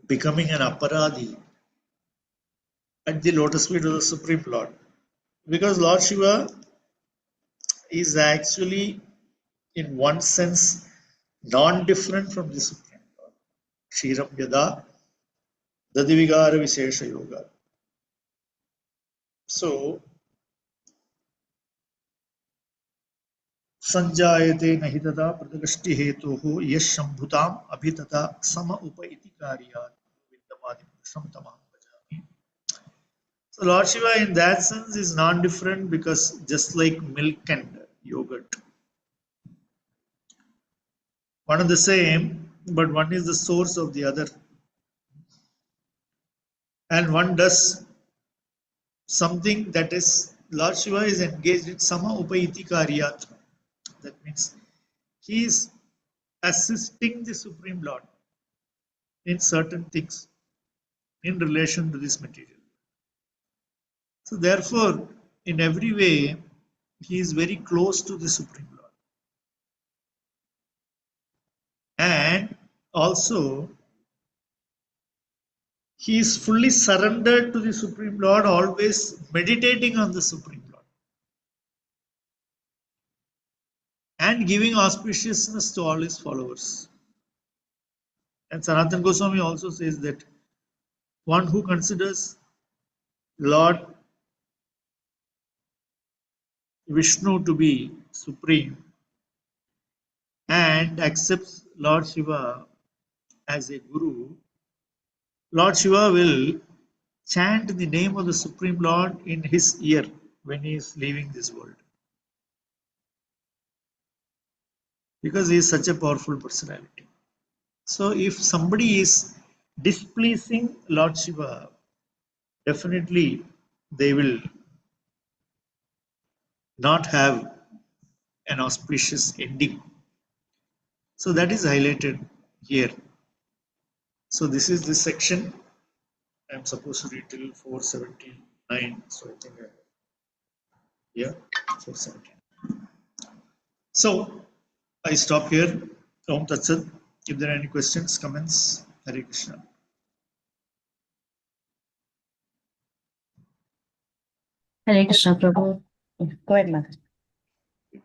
becoming an aparadhi at the lotus feet of the Supreme Lord. Because Lord Shiva is actually, in one sense, non-different from the Supreme Lord. Kshiram Yada Dadivigara Vishesha Yoga. So, Sanjayate nahi tada pradagashti hetuhu yash shambhutam abhitata sama upa iti karyat vindamadi purusham tamam bhajami. So Lord Shiva in that sense is non-different, because just like milk and yogurt, one is the same, but one is the source of the other. And one does something that is, Lord Shiva is engaged in sama upa iti karyat. That means he is assisting the Supreme Lord in certain things in relation to this material. So therefore, in every way, he is very close to the Supreme Lord. And also, he is fully surrendered to the Supreme Lord, always meditating on the Supreme Lord and giving auspiciousness to all his followers. And Sanatana Goswami also says that one who considers Lord Vishnu to be supreme and accepts Lord Shiva as a guru, Lord Shiva will chant the name of the Supreme Lord in his ear when he is leaving this world. Because he is such a powerful personality. So if somebody is displeasing Lord Shiva, definitely they will not have an auspicious ending. So that is highlighted here. So this is the section. I'm supposed to read till 479. So I think yeah, 470. So I stop here. Om Tat Sat. If there are any questions, comments, Hare Krishna. Hare Krishna, Prabhu. Go ahead, Mother.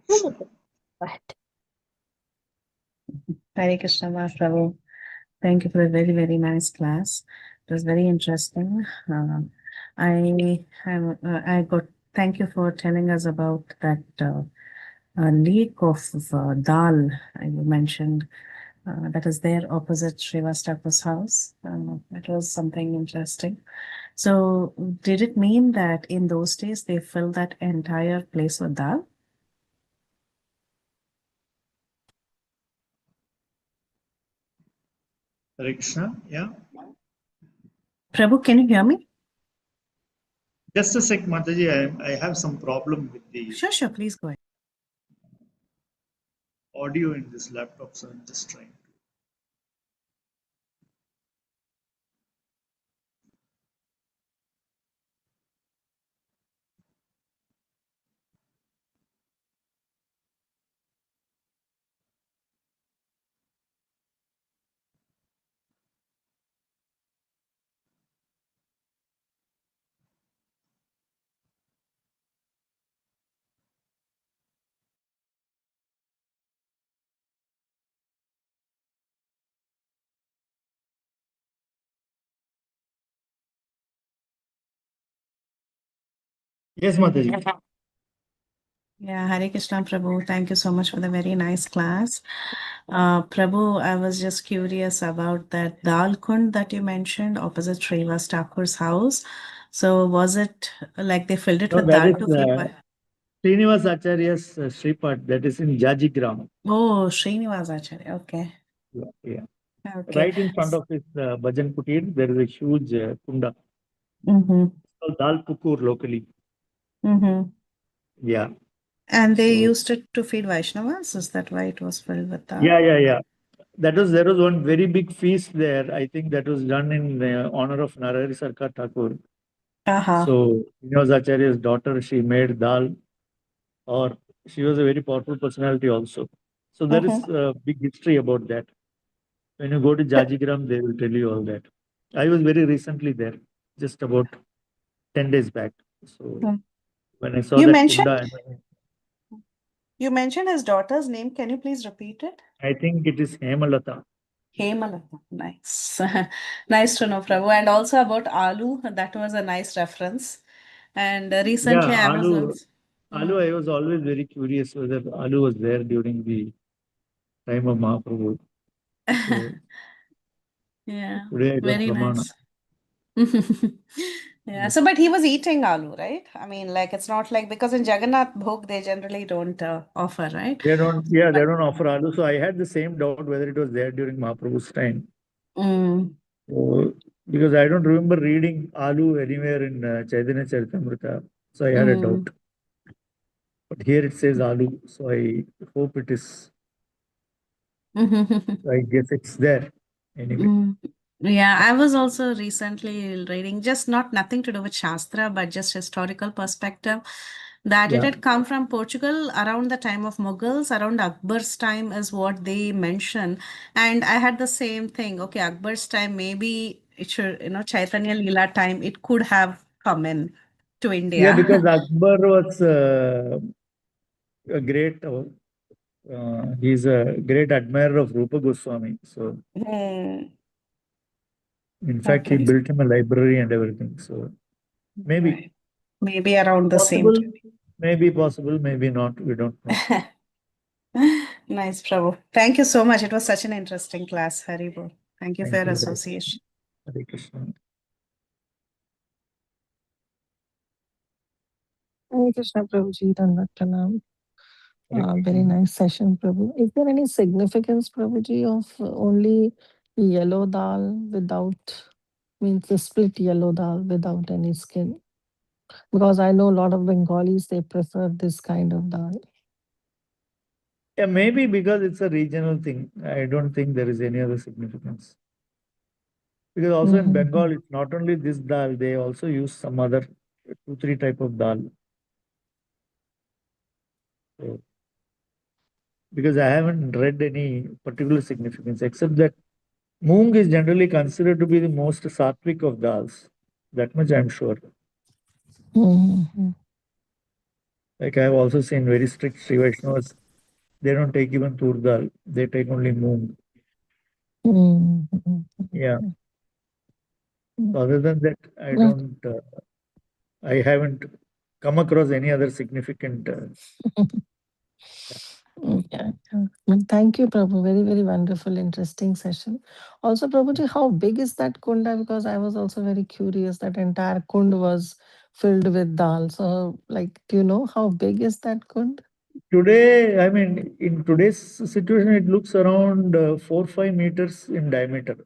Go ahead. Hare Krishna, Prabhu. Thank you for a very, very nice class. It was very interesting. I got. Thank you for telling us about that lake of dal you mentioned. That is there opposite Srivastapa's house. It was something interesting. So, did it mean that in those days they filled that entire place with dal? Hare Krishna. Yeah. Prabhu, can you hear me? Just a sec, Mataji. I have some problem with the Sure. Please go ahead. audio in this laptop, so I'm just trying to. Yes, Mataji. Yeah, Hare Krishna, Prabhu. Thank you so much for the very nice class. Prabhu, I was just curious about that dal kund that you mentioned opposite Srivas Thakur's house. So, was it like they filled it No, with that dal is to keep? Srinivas Acharya's Sripat, that is in Jajigram. Oh, Srinivas Acharya. Okay. Yeah. Okay. Right in front of his Bhajan Kutir, there is a huge kunda. Mm-hmm. So Dal Pukur locally. Mm-hmm. Yeah. And they So, used it to feed Vaishnavas. Is that why it was filled with dal? yeah. There was one very big feast there. I think that was done in honor of Narahari Sarkar Thakur. Uh-huh. So Srinivas Acharya's daughter, she made dal, or she was a very powerful personality also. So there is a big history about that. When you go to Jajigram, they will tell you all that. I was very recently there, just about 10 days back. So when I saw You that mentioned kunda, you mentioned his daughter's name. Can you please repeat it? I think it is Hemalata. Hemalata. Nice. Nice to know, Prabhu. And also about Alu, that was a nice reference. And recently Yeah, I was Alu. also. Alu, I was always very curious whether Alu was there during the time of Mahaprabhu. So Yeah, today I got very Pramana. nice. Yeah, so but he was eating aloo, right? I mean, like it's not like because in Jagannath Bhog they generally don't offer, right? They don't offer Alu. So I had the same doubt whether it was there during Mahaprabhu's time. Mm, So, because I don't remember reading Alu anywhere in Chaitanya Charitamrita. So I had a doubt. mm. But here it says Alu. So I hope it is. I guess it's there anyway. Mm. Yeah, I was also recently reading, just not nothing to do with Shastra, but just historical perspective, that it Yeah. had come from Portugal around the time of Mughals, around Akbar's time is what they mention. And I had the same thing. Okay, Akbar's time, maybe it should, Chaitanya Leela time, it could have come in to India. Yeah, because Akbar was a great, he's a great admirer of Rupa Goswami. So, in fact, he Okay. built him a library and everything. So, maybe. Right. Maybe around the same Possible, time. maybe possible, maybe not. We don't know. Nice, Prabhu. Thank you so much. It was such an interesting class, Haribo. Thank you Thank for your you. association. Hare Krishna. Hare Krishna, Prabhuji, Dandavat Pranam. Hare Very Krishna. nice session, Prabhu. Is there any significance, Prabhuji, of only yellow dal without, means the split yellow dal without any skin? Because I know a lot of Bengalis, they prefer this kind of dal. Yeah, maybe because it's a regional thing. I don't think there is any other significance. Because also in Bengal, it's not only this dal, they also use some other 2-3 type of dal. So, because I haven't read any particular significance, except that moong is generally considered to be the most sattvic of dals. That much I'm sure. Like I have also seen very strict Sri Vaishnavas, they don't take even tur dal, they take only moong. Yeah. Other than that, I haven't come across any other significant. Yeah. Well, thank you, Prabhu. Very, very wonderful, interesting session. Also, Prabhuji, how big is that kunda? Because I was also very curious. That entire kund was filled with dal. So, like, do you know how big is that kund? Today, I mean, in today's situation, it looks around 4-5 meters in diameter.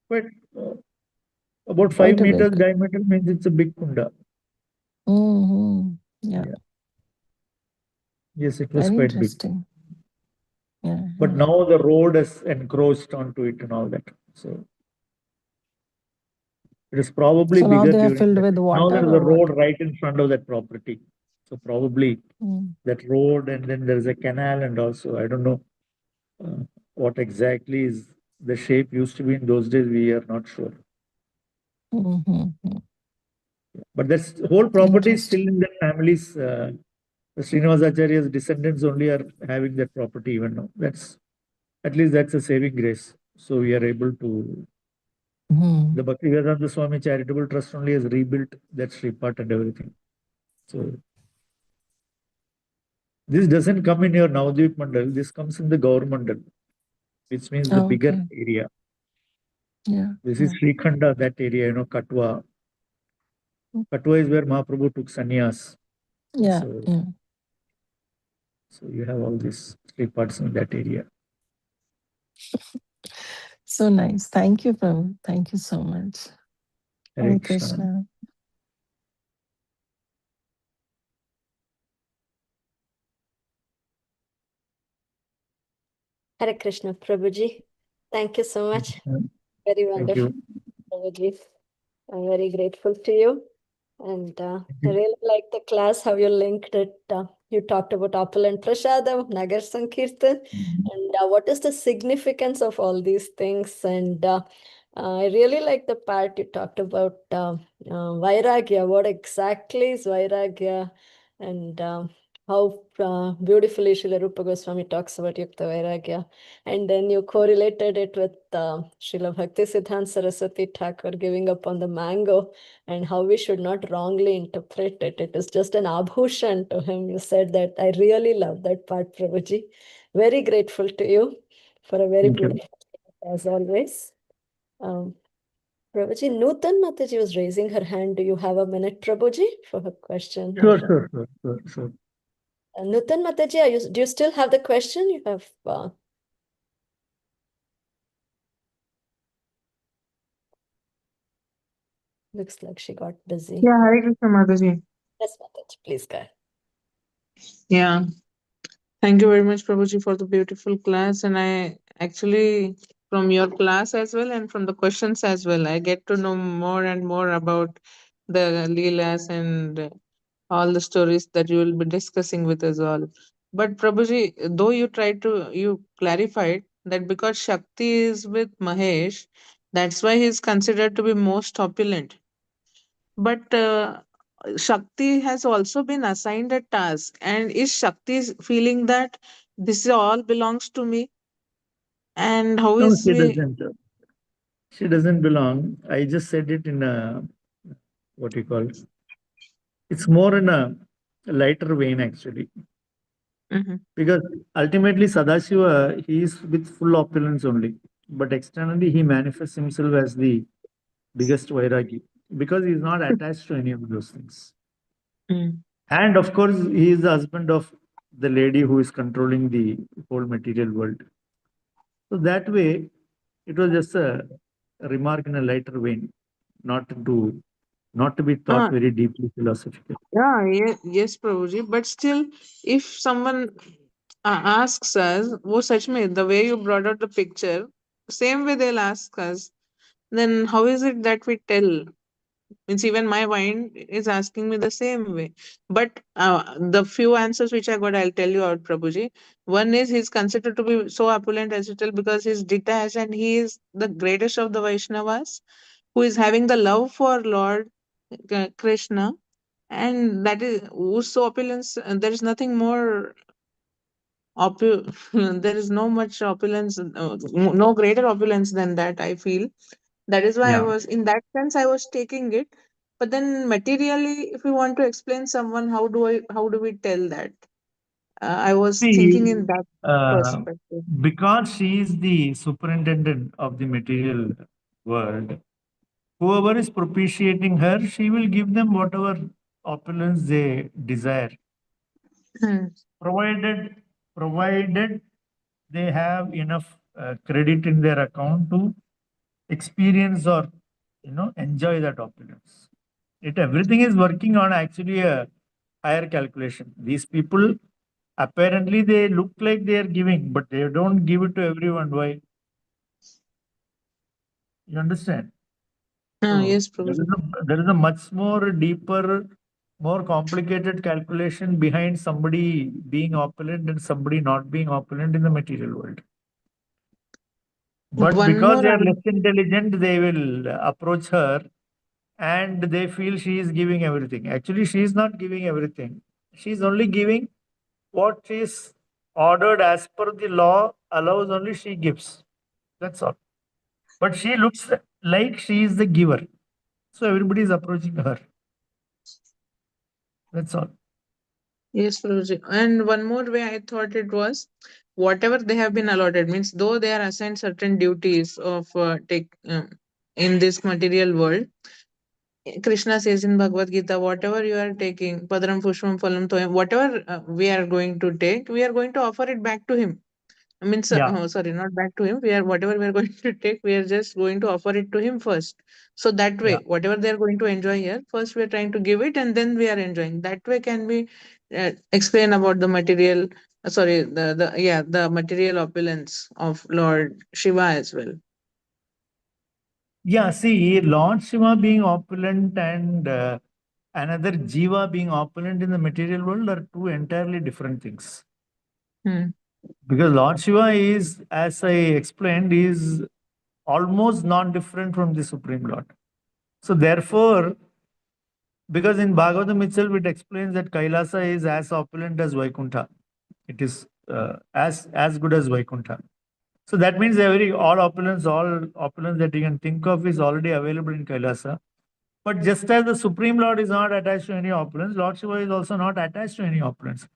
But about 5 Quite a meters big. diameter means it's a big kunda. Yeah. Yes, it was Very quite big. interesting. Yeah. But now the road has encroached onto it and all that. So it is probably So now bigger they are during filled that. with Now water there is a or what? road right in front of that property. So probably that road, and then there is a canal, and also I don't know what exactly is the shape used to be in those days. We are not sure. But this whole property is still in the family's. The Srinivasacharya's descendants only are having that property even now. That's at least that's a saving grace. So we are able to. The Bhaktivedanta Swami Charitable Trust only has rebuilt that Sripat and everything. So this doesn't come in your Navadvip Mandal. This comes in the Gaur Mandal, which means the bigger area. Yeah. This is Sri Khanda, that area, Katwa. Katwa is where Mahaprabhu took sannyas. Yeah. So you have all these Sripats in that area. So nice. Thank you, Prabhu. Thank you so much. Hare Krishna. Hare Krishna, Prabhuji. Thank you so much. Very wonderful, Prabhuji. I'm very grateful to you. And I really like the class, how you linked it. You talked about opulent prasadam, Nagar Sankirtan, and what is the significance of all these things. And I really like the part you talked about Vairagya. What exactly is Vairagya? And how beautifully Srila Rupa Goswami talks about Yukta Vairagya. And then you correlated it with Srila Bhaktisiddhanta Saraswati Thakur giving up on the mango, and how we should not wrongly interpret it. It is just an abhushan to him. You said that. I really love that part, Prabhuji. Very grateful to you for a very beautiful, as always. Prabhuji, Nutan Mataji was raising her hand. Do you have a minute, Prabhuji, for her question? Sure. Nutan Mataji, do you still have the question? You have... Looks like she got busy. Yeah, Hare Krishna Mataji. Yes, Mataji, please go ahead. Yeah. Thank you very much, Prabhuji, for the beautiful class. And I actually, from your class as well and from the questions as well, I get to know more and more about the Leelas and all the stories that you will be discussing with us all. But Prabhuji, though you clarified, that because Shakti is with Mahesh, that's why he's considered to be most opulent. But Shakti has also been assigned a task, and is Shakti feeling that this all belongs to me? And how No, is she we? doesn't. She doesn't belong. I just said it in a, what you call, it's more in a lighter vein actually. Mhm. Because ultimately Sadashiva, he is with full opulence only. But externally he manifests himself as the biggest Vairagi. Because he is not attached to any of those things. Mm. And of course, he is the husband of the lady who is controlling the whole material world. So that way, it was just a remark in a lighter vein, not to be thought Ah, very deeply philosophical. yeah, yes, Prabhuji. But still, if someone asks us, "Oh, Sachme, the way you brought out the picture," same way they'll ask us, then how is it that we tell? Means even my mind is asking me the same way. But the few answers which I got, I'll tell you out, Prabhuji. One is he's considered to be so opulent as you tell because he's detached and he is the greatest of the Vaishnavas who is having the love for Lord Krishna, and that is whose so opulence. There is nothing more there is no much opulence, no greater opulence than that, I feel. That is why I Yeah. was, in that sense, I was taking it. But then materially, if we want to explain someone, how do we tell that? I was thinking See, in that uh, perspective. because she is the superintendent of the material world, whoever is propitiating her, she will give them whatever opulence they desire, Hmm. provided provided they have enough credit in their account to experience or enjoy that opulence. It everything is working on actually a higher calculation. These people apparently they look like they are giving, but they don't give it to everyone. Why? You understand? So Yes, Prabhuji. there is a much more deeper, more complicated calculation behind somebody being opulent and somebody not being opulent in the material world. But One because more. they are less intelligent, they will approach her and they feel she is giving everything. Actually, she is not giving everything. She is only giving what is ordered as per the law allows, only she gives. That's all. But she looks like she is the giver. So everybody is approaching her. That's all. Yes, Prabhuji. And one more way I thought it was whatever they have been allotted means though they are assigned certain duties of take in this material world. Krishna says in Bhagavad Gita, whatever you are taking, Padram Pushpam Phalam Toyam, whatever we are going to take, we are going to offer it back to him. I mean, Yeah. sorry, not back to him. We are whatever we are going to take, we are just going to offer it to him first. So that Yeah. way, whatever they are going to enjoy here, first we are trying to give it, and then we are enjoying. That way, can we explain about the material? Sorry, the material opulence of Lord Shiva as well. Yeah. See, Lord Shiva being opulent and another Jiva being opulent in the material world are two entirely different things. Hmm. Because Lord Shiva is, as I explained, is almost non different from the Supreme Lord. So, therefore, because in Bhagavatam itself, it explains that Kailasa is as opulent as Vaikuntha. It is as good as Vaikuntha. So that means all opulence that you can think of is already available in Kailasa. But just as the Supreme Lord is not attached to any opulence, Lord Shiva is also not attached to any opulence.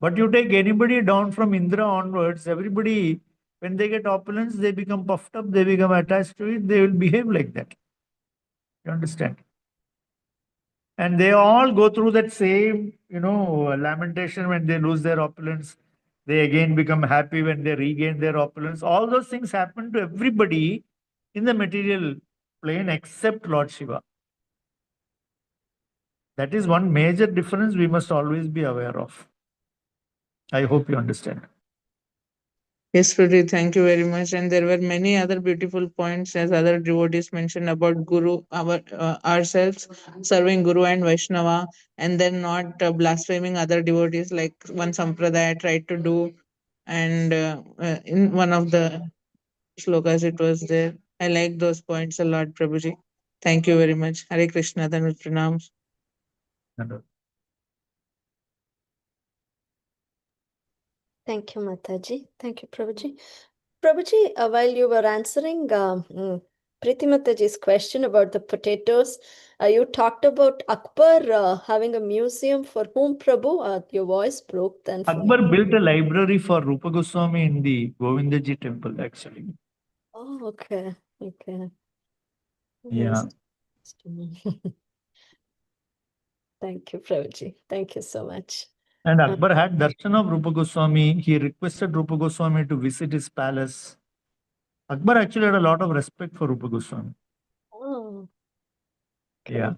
But you take anybody down from Indra onwards, everybody, when they get opulence, they become puffed up, they become attached to it, they will behave like that. You understand? And they all go through that same, lamentation when they lose their opulence. They again become happy when they regain their opulence. All those things happen to everybody in the material plane except Lord Shiva. That is one major difference we must always be aware of. I hope you understand. Yes, Pruthi, thank you very much. And there were many other beautiful points as other devotees mentioned about Guru, ourselves serving Guru and Vaishnava, and then not blaspheming other devotees like one Sampradaya tried to do. And in one of the shlokas it was there. I like those points a lot, Prabhuji. Thank you very much. Hare Krishna, Dhanvat Pranams. Thank you, Mataji. Thank you, Prabhuji. Prabhuji, while you were answering Priti Mataji's question about the potatoes, you talked about Akbar having a museum for whom, Prabhu? Your voice broke then. Akbar built a library for Rupa Goswami in the Govindaji temple, actually. Oh, okay. Okay. Yeah. Thank you, Prabhuji. Thank you so much. And Akbar had darshan of Rupa Goswami. He requested Rupa Goswami to visit his palace. Akbar actually had a lot of respect for Rupa Goswami. Oh, okay. Yeah.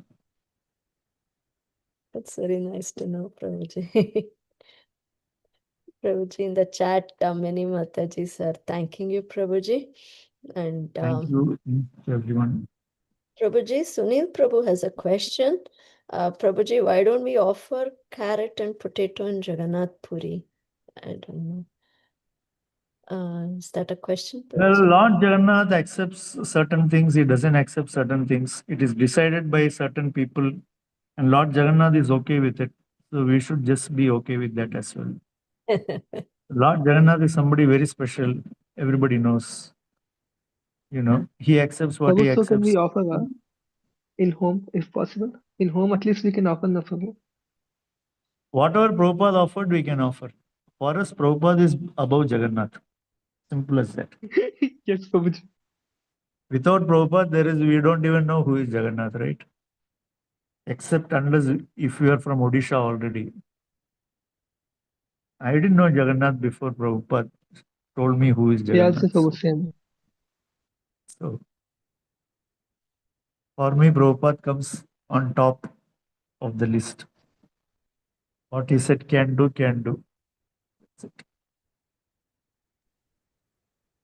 That's very nice to know, Prabhuji. Prabhuji, in the chat, many Matajis are thanking you, Prabhuji. And Thank you to everyone. Prabhuji, Sunil Prabhu has a question. Prabhuji, why don't we offer carrot and potato in Jagannath Puri? I don't know. Is that a question, Well, Prabhuji? Lord Jagannath accepts certain things, he doesn't accept certain things. It is decided by certain people, and Lord Jagannath is okay with it. So we should just be okay with that as well. Lord Jagannath is somebody very special. Everybody knows. You know, he accepts what he So can accepts. we offer in home if possible? In home, at least we can offer Nafali. Whatever Prabhupada offered, we can offer. For us, Prabhupada is above Jagannath. Simple as that. Yes, Prabhuji. Without Prabhupada, we don't even know who is Jagannath, right? Except unless if you are from Odisha already. I didn't know Jagannath before Prabhupada told me who is Yeah, also Jagannath. same. So for me, Prabhupada comes on top of the list. What he said can do, can do. That's it.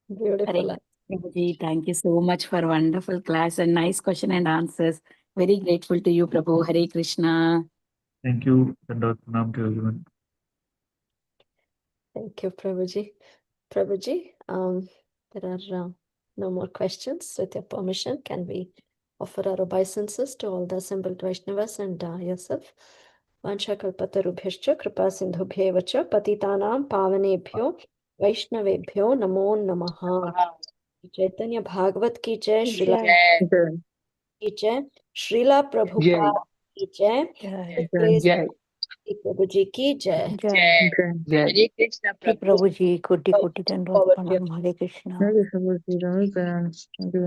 Beautiful. Prabhuji, thank you so much for wonderful class and nice question and answers. Very grateful to you, Prabhu. Hare Krishna. Thank you. Dhandavat pranam to everyone. Thank you, Prabhuji. Prabhuji, there are no more questions. With your permission, can we offer our obeisances to all the assembled Vaishnavas and yourself? Vanchakalpatarubhyascha kripa sindhubhyeva cha patitanam pavanebhyo Vaishnavebhyo namo namaha. Chaitanya Bhagavat ki jai, Srila की जय, श्रीला प्रभुपाद की जय, Jai. प्रभु जी की जय. Jai. Jai. Prabhuji, Koti Koti Dandavad Forward to your Pranam. Hare Krishna. Hare Krishna, Prabhuji. Dhanvat Pranams. Thank you very much.